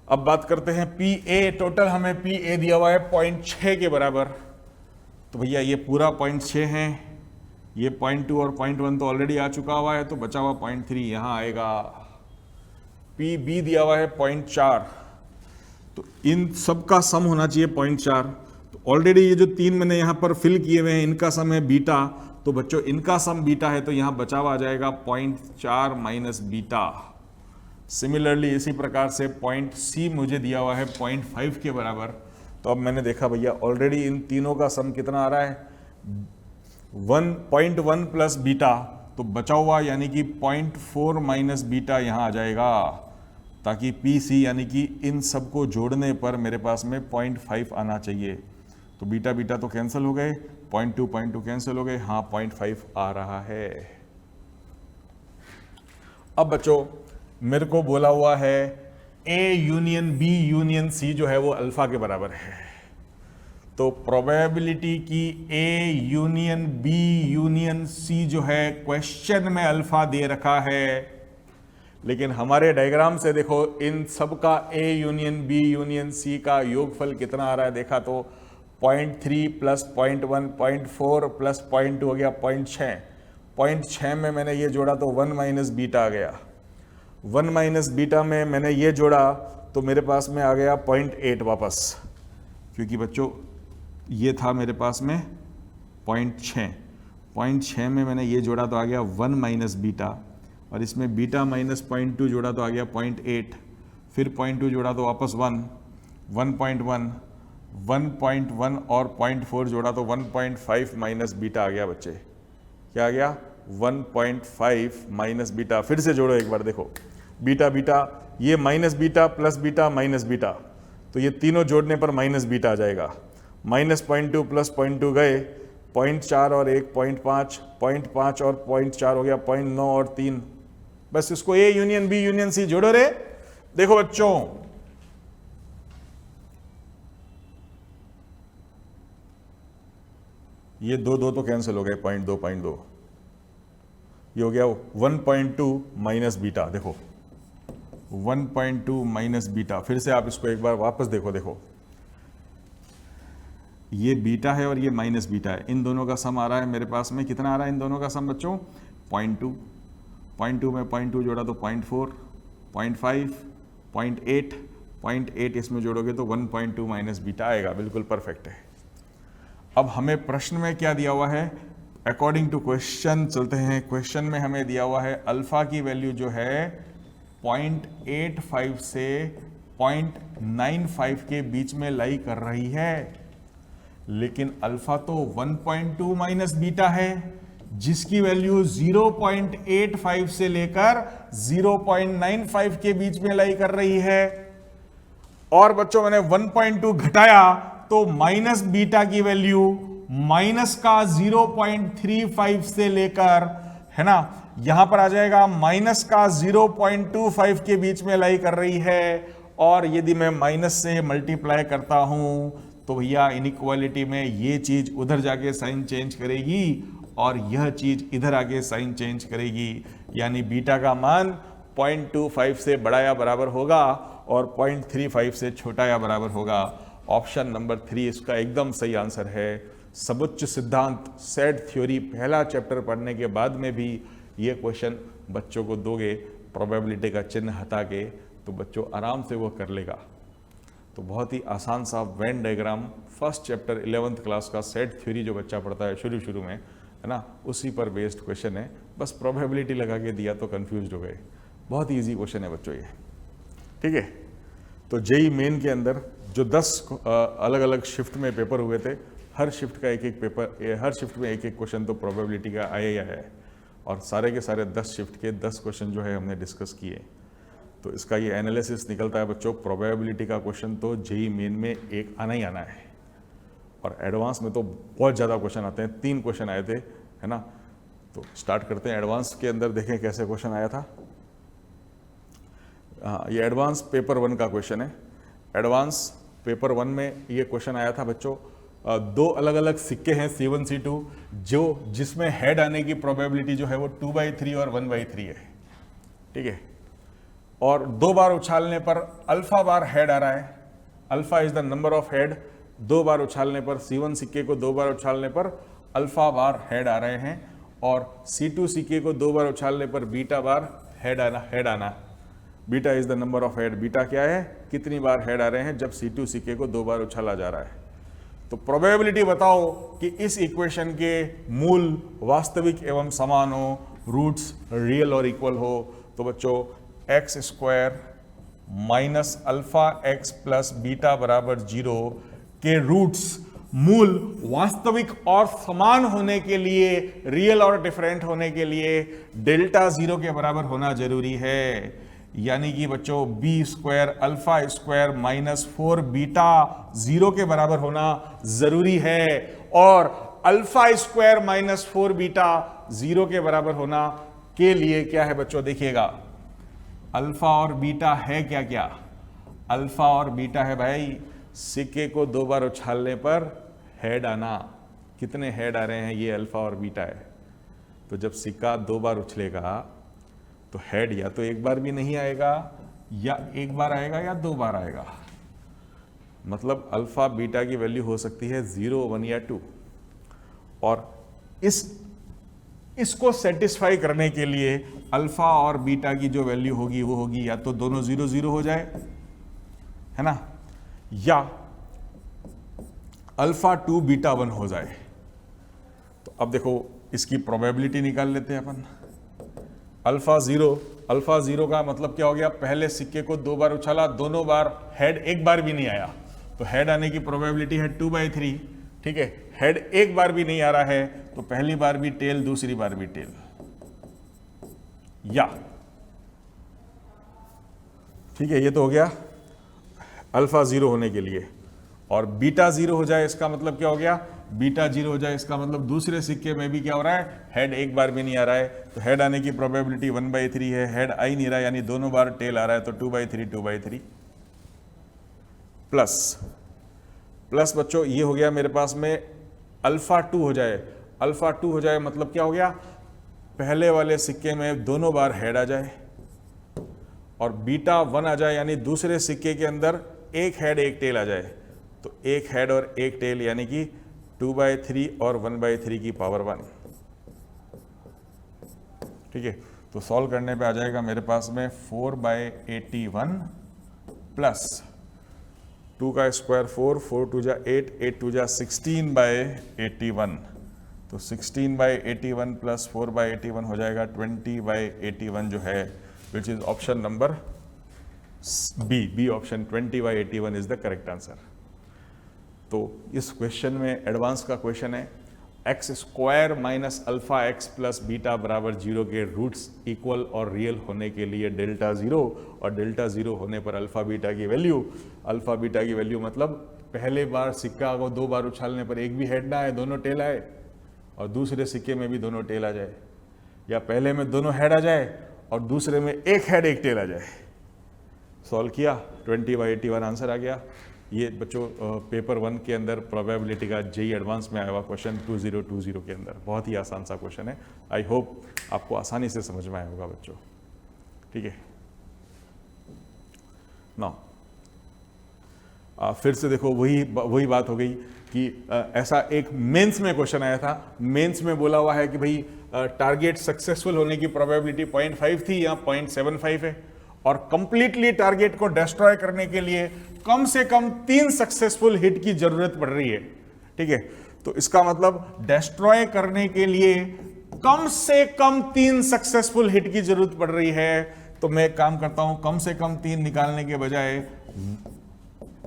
अब बात करते हैं पी ए, टोटल हमें पी ए दिया हुआ है 0.6 के बराबर, तो भैया ये पूरा 0.6 है, ये 0.2 और 0.1 तो ऑलरेडी आ चुका हुआ है, तो बचा हुआ 0.3 यहां आएगा। पी बी दिया हुआ है 0.4, तो इन सब का सम होना चाहिए 0.4, तो ऑलरेडी ये जो 3 मैंने यहां पर फिल किए हुए हैं इनका सम है बीटा, तो बच्चों इनका सम बीटा है तो यहां बचा हुआ आ जाएगा 0.4 माइनस बीटा। सिमिलरली इसी प्रकार से पॉइंट सी मुझे दिया हुआ है 0.5 के बराबर, तो अब मैंने देखा भैया ऑलरेडी इन तीनों का सम कितना आ रहा है 1.1 प्लस बीटा, तो बचा हुआ यानी कि 0.4 माइनस बीटा यहां आ जाएगा, ताकि पी सी यानी कि इन सब को जोड़ने पर मेरे पास में 0.5 आना चाहिए। तो बीटा बीटा तो कैंसिल हो गए, 0.2 कैंसिल हो गए, हाँ 0.5 आ रहा है। अब बच्चों मेरे को बोला हुआ है A union B union C जो है वो अल्फा के बराबर है, तो प्रोबेबिलिटी की A union B union C जो है क्वेश्चन में अल्फा दे रखा है, लेकिन हमारे डायग्राम से देखो इन सब का A union B union C का योगफल कितना आ रहा है, देखा तो 0.3 प्लस 0.1 0.4 प्लस 0.2 हो गया 0.6, 0.6 में मैंने ये जोड़ा तो 1 माइनस बीटा आ गया, 1 माइनस बीटा में मैंने ये जोड़ा तो मेरे पास में आ गया 0.8 वापस, क्योंकि बच्चों ये था मेरे पास में 0.6 में मैंने ये जोड़ा तो आ गया 1 माइनस बीटा, और इसमें बीटा माइनस 0.2 जोड़ा तो आ गया 0.8, फिर 0.2 जोड़ा तो वापस 1 और 0.4 जोड़ा तो 1.5 माइनस बीटा आ गया बच्चे, क्या आ गया 1.5 माइनस बीटा। फिर से जोड़ो एक बार, देखो बीटा बीटा, ये minus beta plus beta minus beta, तो ये तीनों जोड़ने पर माइनस बीटा आ जाएगा, माइनस 0.2 प्लस 0.2 गए, 0.4 और 1 0.5, 0.5 और 0.4 हो गया 0.9 और 3, बस इसको A union B union C जोड़ो रे। देखो बच्चों ये दो तो कैंसिल हो गए, 0.2 ये हो गया 1.2 माइनस बीटा, देखो 1.2 माइनस बीटा। फिर से आप इसको एक बार वापस देखो ये बीटा है और ये माइनस बीटा है, इन दोनों का सम आ रहा है मेरे पास में, कितना आ रहा है इन दोनों का सम बच्चों 0.2 में 0.2 जोड़ा तो 0.4, 0.5, 0.8 इसमें जोड़ोगे तो 1.2 माइनस बीटा आएगा, बिल्कुल परफेक्ट है। अब हमें प्रश्न में क्या दिया हुआ है, अकॉर्डिंग टू क्वेश्चन चलते हैं। क्वेश्चन में हमें दिया हुआ है अल्फा की वैल्यू जो है 0.85 से 0.95 के बीच में लाई कर रही है, लेकिन अल्फा तो 1.2 माइनस बीटा है जिसकी वैल्यू 0.85 से लेकर 0.95 के बीच में लाई कर रही है, और बच्चों मैंने 1.2 घटाया तो माइनस बीटा की वैल्यू माइनस का 0.35 से लेकर, है ना, यहां पर आ जाएगा माइनस का 0.25 के बीच में लाई कर रही है, और यदि मैं माइनस से मल्टीप्लाई करता हूं तो भैया इनइक्वालिटी में ये चीज उधर जाके साइन चेंज करेगी और यह चीज इधर आके साइन चेंज करेगी, यानी बीटा का मान 0.25 से बड़ा या बराबर होगा और 0.35 से छोटा या बराबर होगा। ऑप्शन नंबर 3 इसका एकदम सही आंसर है। सबुच्च सिद्धांत सेट थ्योरी पहला चैप्टर पढ़ने के बाद में भी ये क्वेश्चन बच्चों को दोगे प्रोबेबिलिटी का चिन्ह हटा के, तो बच्चों आराम से वो कर लेगा। तो बहुत ही आसान सा Venn diagram first chapter 11th class का सेट थ्योरी जो बच्चा पढ़ता है शुरू में, है ना, उसी पर बेस्ड क्वेश्चन है। बस प्रोबेबिलिटी लगा के दिया तो कंफ्यूज हो गए। बहुत ही ईजी क्वेश्चन है बच्चों ये, ठीक है। तो जेई मेन के अंदर जो 10 अलग अलग शिफ्ट में पेपर हुए थे, हर शिफ्ट का एक एक पेपर, हर शिफ्ट में एक एक क्वेश्चन तो प्रोबेबिलिटी का आया है, और सारे के सारे 10 शिफ्ट के 10 क्वेश्चन जो है हमने डिस्कस किए। तो इसका ये एनालिसिस निकलता है बच्चों, प्रोबेबिलिटी का क्वेश्चन तो जेई मेन में एक आना ही आना है, और एडवांस में तो बहुत ज़्यादा क्वेश्चन आते हैं। 3 क्वेश्चन आए थे, है ना, तो स्टार्ट करते हैं। एडवांस के अंदर देखें कैसे क्वेश्चन आया था। हाँ, ये एडवांस पेपर 1 का क्वेश्चन है। एडवांस पेपर 1 में ये क्वेश्चन आया था बच्चों, दो अलग अलग सिक्के हैं C1 C2 जिसमें हेड आने की प्रोबेबिलिटी जो है वो 2/3 और 1/3 है, ठीक है। और 2 बार उछालने पर अल्फा बार हेड आ रहा है। Alpha is the number of head. 2 बार उछालने पर C1 सिक्के को 2 बार उछालने पर अल्फा बार हेड आ रहे हैं, और C2 सिक्के को 2 बार उछालने पर बीटा बार हेड आना। Beta is the number of head. Beta क्या है, कितनी बार हेड आ रहे हैं जब C2 सिक्के को 2 बार उछाला जा रहा है। तो प्रोबेबिलिटी बताओ कि इस इक्वेशन के मूल वास्तविक एवं समान हो, रूट्स रियल और इक्वल हो। तो बच्चों x² minus alpha x plus beta बराबर 0 के रूट्स मूल वास्तविक और समान होने के लिए, रियल और डिफरेंट होने के लिए डेल्टा 0 के बराबर होना जरूरी है। यानी कि बच्चों b² alpha square minus 4 beta 0 के बराबर होना जरूरी है, और अल्फा स्क्वायर माइनस 4 बीटा 0 के बराबर होना के लिए क्या है बच्चों, देखिएगा अल्फा और बीटा है क्या क्या। अल्फा और बीटा है भाई सिक्के को 2 बार उछालने पर हेड आना। कितने हेड आ रहे हैं, ये अल्फा और बीटा है। तो जब सिक्का 2 बार उछलेगा तो हेड या तो 1 बार भी नहीं आएगा, या 1 बार आएगा, या 2 बार आएगा। मतलब अल्फा बीटा की वैल्यू हो सकती है 0, 1 या 2। और इसको सेटिस्फाई करने के लिए अल्फा और बीटा की जो वैल्यू होगी वो होगी या तो दोनों 0 0 हो जाए, है ना, या अल्फा 2 बीटा 1 हो जाए। तो अब देखो इसकी प्रोबेबिलिटी निकाल लेते हैं अपन। अल्फा 0 का मतलब क्या हो गया, पहले सिक्के को 2 बार उछाला, दोनों बार हेड 1 बार भी नहीं आया, तो हेड आने की प्रोबेबिलिटी है 2/3, ठीक है। हेड 1 बार भी नहीं आ रहा है तो पहली बार भी टेल, दूसरी बार भी टेल, या ठीक है। ये तो हो गया अल्फा 0 होने के लिए। और बीटा 0 हो जाए इसका मतलब क्या हो गया, बीटा 0 हो जाए इसका मतलब दूसरे सिक्के में भी क्या हो रहा है, हेड 1 बार भी नहीं आ रहा है, तो हेड आने की प्रोबेबिलिटी 1/3 है। हेड आ ही नहीं रहा यानी दोनों बार टेल आ रहा है, तो 2/3 प्लस बच्चों ये हो गया मेरे पास में अल्फा 2 हो जाए। अल्फा 2 हो जाए मतलब क्या हो गया, पहले वाले सिक्के में दोनों बार हेड आ जाए, और बीटा 1 आ जाए, यानी दूसरे सिक्के के अंदर एक हेड एक टेल आ जाए। तो एक हेड और एक टेल यानी कि 2/3 और 1/3 की पावर 1, ठीक है। तो सॉल्व करने पे आ जाएगा मेरे पास में 4/81 प्लस 2 का स्क्वायर 4, 4 2 जा 8, 8 2 जा 16/81। तो 16/81 प्लस 4/81 हो जाएगा 20/81 जो है, which is option number B option. 20/81 is the correct answer. तो इस क्वेश्चन में एडवांस का क्वेश्चन है, x² minus alpha x plus beta बराबर 0 के रूट्स इक्वल और रियल होने के लिए डेल्टा 0, और डेल्टा 0 होने पर अल्फा बीटा की वैल्यू मतलब पहले बार सिक्का को 2 बार उछालने पर एक भी हेड ना आए, दोनों टेल आए, और दूसरे सिक्के में भी दोनों टेल आ जाए, या पहले में दोनों हेड आ जाए और दूसरे में एक हेड एक टेल आ जाए। सॉल्व किया, 20/81 आंसर आ गया। ये बच्चों पेपर 1 के अंदर प्रोबेबिलिटी का जेई एडवांस में आया हुआ क्वेश्चन 2020 के अंदर, बहुत ही आसान सा क्वेश्चन है। आई होप आपको आसानी से समझ में आया होगा बच्चों, ठीक है ना। फिर से देखो वही बात हो गई कि ऐसा एक मेंस में क्वेश्चन आया था। मेंस में बोला हुआ है कि भाई टारगेट सक्सेसफुल होने की प्रोबेबिलिटी 0.5 थी, या 0.75 है, और कंप्लीटली टारगेट को डिस्ट्रॉय करने के लिए कम से कम 3 सक्सेसफुल हिट की जरूरत पड़ रही है, ठीक है। तो इसका मतलब डिस्ट्रॉय करने के लिए कम से कम 3 सक्सेसफुल हिट की जरूरत पड़ रही है। तो मैं एक काम करता हूं, कम से कम 3 निकालने के बजाय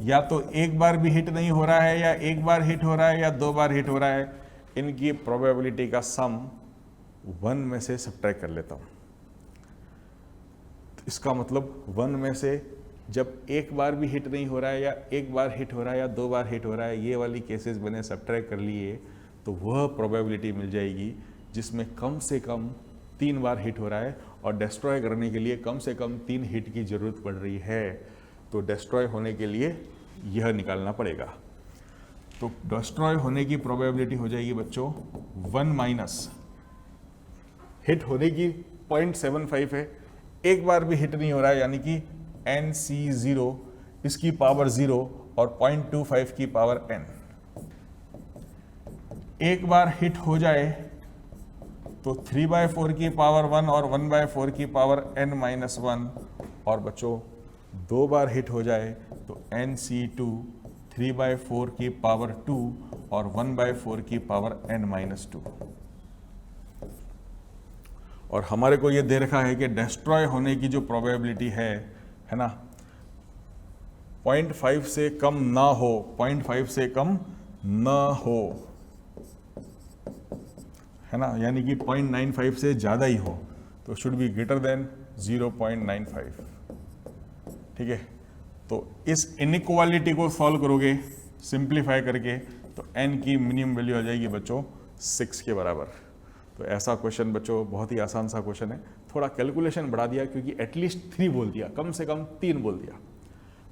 या तो एक बार भी हिट नहीं हो रहा है, या एक बार हिट हो रहा है, या 2 बार हिट हो रहा है, इनकी प्रोबेबिलिटी का सम 1 में से सब्ट्रैक्ट कर लेता हूं। तो इसका मतलब 1 में से जब एक बार भी हिट नहीं हो रहा है, या एक बार हिट हो रहा है, या 2 बार हिट हो रहा है, ये वाली केसेस मैंने सब्ट्रैक्ट कर लिए, तो वह प्रोबेबिलिटी मिल जाएगी जिसमें कम से कम 3 बार हिट हो रहा है और डिस्ट्रॉय करने के लिए कम से कम 3 हिट की ज़रूरत पड़ रही है। तो डिस्ट्रॉय होने के लिए यह निकालना पड़ेगा। तो डिस्ट्रॉय होने की प्रोबेबिलिटी हो जाएगी बच्चों 1 माइनस हिट होने की 0.75 है, एक बार भी हिट नहीं हो रहा है यानी कि NC0 इसकी पावर 0 और 0.25 की पावर n। एक बार हिट हो जाए तो 3/4 की पावर 1 और 1/4 की पावर n-1 और बच्चों 2 बार हिट हो जाए तो NC2 3/4 की पावर 2 और 1/4 की पावर n-2। और हमारे को ये दे रखा है कि डिस्ट्रॉय होने की जो प्रोबेबिलिटी है ना, 0.5 से कम ना हो, 0.5 से कम ना हो, है ना, यानी कि 0.95 से ज़्यादा ही हो, तो शुड बी ग्रेटर देन 0.95। ठीक है, तो इस इनइक्वालिटी को सॉल्व करोगे सिंप्लीफाई करके तो n की मिनिमम वैल्यू आ जाएगी बच्चों 6 के बराबर। तो ऐसा क्वेश्चन बच्चों बहुत ही आसान सा क्वेश्चन है। थोड़ा कैलकुलेशन बढ़ा दिया क्योंकि एटलीस्ट 3 बोल दिया, कम से कम 3 बोल दिया।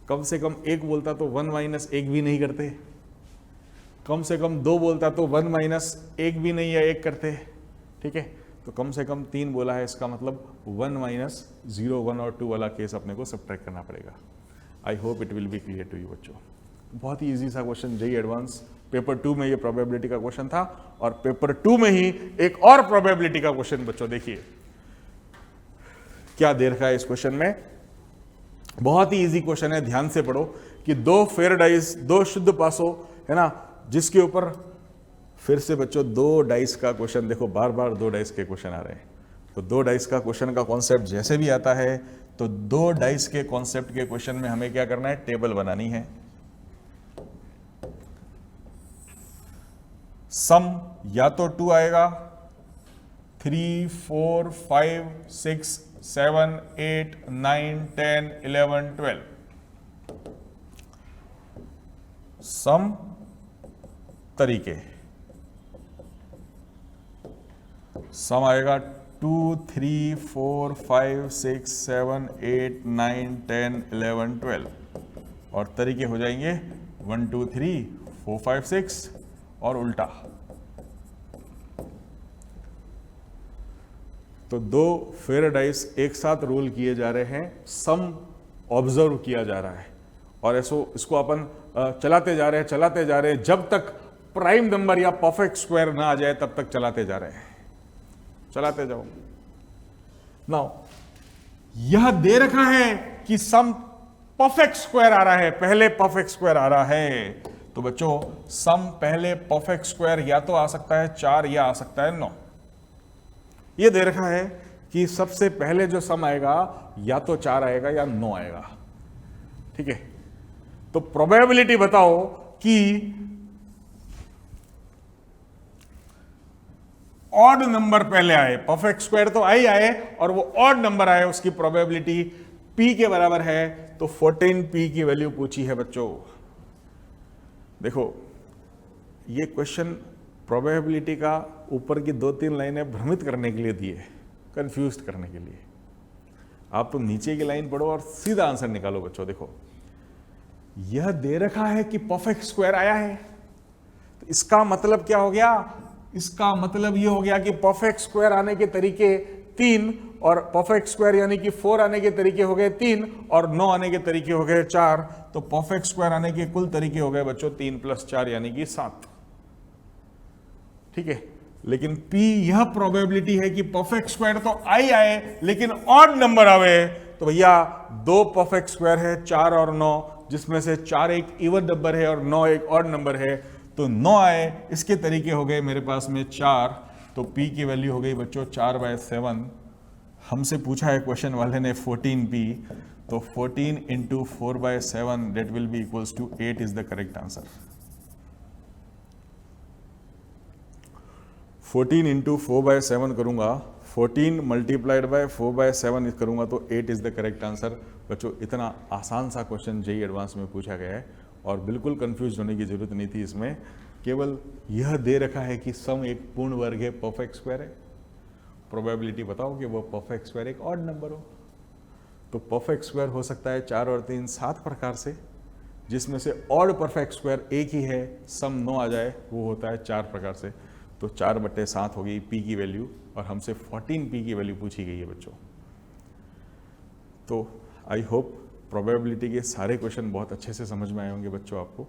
कम से कम 1 बोलता तो 1 माइनस 1 भी नहीं करते, कम से कम 2 बोलता तो 1 माइनस 1 भी नहीं या 1 करते। ठीक है, तो कम से कम 3 बोला है, इसका मतलब 1 माइनस 0, 1 और 2 वाला केस अपने को सब्ट्रैक्ट करना पड़ेगा। I hope it will be clear to you बच्चों। बहुत ही इजी सा क्वेश्चन, जेईई एडवांस पेपर 2 में ये प्रोबेबिलिटी का क्वेश्चन था और पेपर 2 में ही एक और प्रोबेबिलिटी का क्वेश्चन बच्चों देखिए क्या दे रखा है इस क्वेश्चन में। बहुत ही इजी क्वेश्चन है, ध्यान से पढ़ो कि 2 फेयर डाइस, 2 शुद्ध पासों, है ना, जिसके ऊपर फिर से बच्चों 2 डाइस का क्वेश्चन, देखो बार बार 2 डाइस के क्वेश्चन आ रहे हैं। तो 2 डाइस का क्वेश्चन का कॉन्सेप्ट जैसे भी आता है तो 2 डाइस के कॉन्सेप्ट के क्वेश्चन में हमें क्या करना है, टेबल बनानी है। सम या तो 2 आएगा, 3, 4, 5, 6, 7, 8, 9, 10, 11, 12। सम तरीके सम आएगा 2, 3, 4, 5, 6, 7, 8, 9, 10, 11, 12 और तरीके हो जाएंगे 1, 2, 3, 4, 5, 6 और उल्टा। तो 2 फेयर डाइस एक साथ रोल किए जा रहे हैं, सम ऑब्जर्व किया जा रहा है और इसको अपन चलाते जा रहे हैं जब तक प्राइम नंबर या परफेक्ट स्क्वायर ना आ जाए तब तक चलाते जा रहे हैं, चलाते जाओ। नाउ यह दे रखा है कि सम परफेक्ट स्क्वायर आ रहा है, पहले परफेक्ट स्क्वायर आ रहा है। तो बच्चों सम पहले परफेक्ट स्क्वायर या तो आ सकता है 4 या आ सकता है 9। यह दे रखा है कि सबसे पहले जो सम आएगा या तो 4 आएगा या 9 आएगा। ठीक है, तो प्रोबेबिलिटी बताओ कि ऑड नंबर पहले आए, परफेक्ट स्क्वायर तो आई आए और वो ऑड नंबर आए, उसकी प्रोबेबिलिटी p के बराबर है। तो 14p की वैल्यू पूछी है बच्चों। देखो ये क्वेश्चन प्रोबेबिलिटी का ऊपर की 2-3 लाइनें भ्रमित करने के लिए दी है, कंफ्यूज करने के लिए। आप तो नीचे की लाइन पढ़ो और सीधा आंसर निकालो बच्चों। देखो यह दे रखा है कि परफेक्ट स्क्वायर आया है, तो इसका मतलब क्या हो गया, इसका मतलब यह हो गया कि परफेक्ट स्क्वायर आने के तरीके 3 और परफेक्ट स्क्वायर यानी कि 4 आने के तरीके हो गए 3 और 9 आने के तरीके हो गए 4। तो परफेक्ट स्क्वायर आने के कुल तरीके हो गए बच्चों 3 + 4 यानी कि 7। ठीक है, लेकिन p यह प्रोबेबिलिटी है कि परफेक्ट स्क्वायर तो आई आए लेकिन ऑड नंबर आवे। तो भैया 2 परफेक्ट स्क्वायर है 4 और 9, जिसमें से 4 एक इवन नंबर है और 9 एक ऑड नंबर है। तो 9 आए, इसके तरीके हो गए मेरे पास में 4। तो p की वैल्यू हो गई बच्चों 4/7। हमसे पूछा है क्वेश्चन वाले ने 14p, तो 14 × 4/7 that will be equals to 8 is the correct answer. 14 × 4/7 करूंगा, 14 × 4/7 करूंगा तो 8 इज द करेक्ट आंसर। बच्चों इतना आसान सा क्वेश्चन जेईई एडवांस में पूछा गया है और बिल्कुल कंफ्यूज होने की जरूरत नहीं थी इसमें। केवल यह दे रखा है कि सम एक पूर्ण वर्ग है, परफेक्ट स्क्वायर है। प्रोबेबिलिटी बताओ कि वो परफेक्ट स्क्वायर एक ऑड नंबर हो। तो परफेक्ट स्क्वायर हो सकता है 4 और 3 7 प्रकार से, जिसमें से ऑड परफेक्ट स्क्वायर एक ही है, सम 9 आ जाए, वो होता है 4 प्रकार से। तो 4/7 हो गई पी की वैल्यू, और हमसे 14 पी की वैल्यू पूछी गई है बच्चों। तो आई होप प्रोबेबिलिटी के सारे क्वेश्चन बहुत अच्छे से समझ में आए होंगे बच्चों आपको।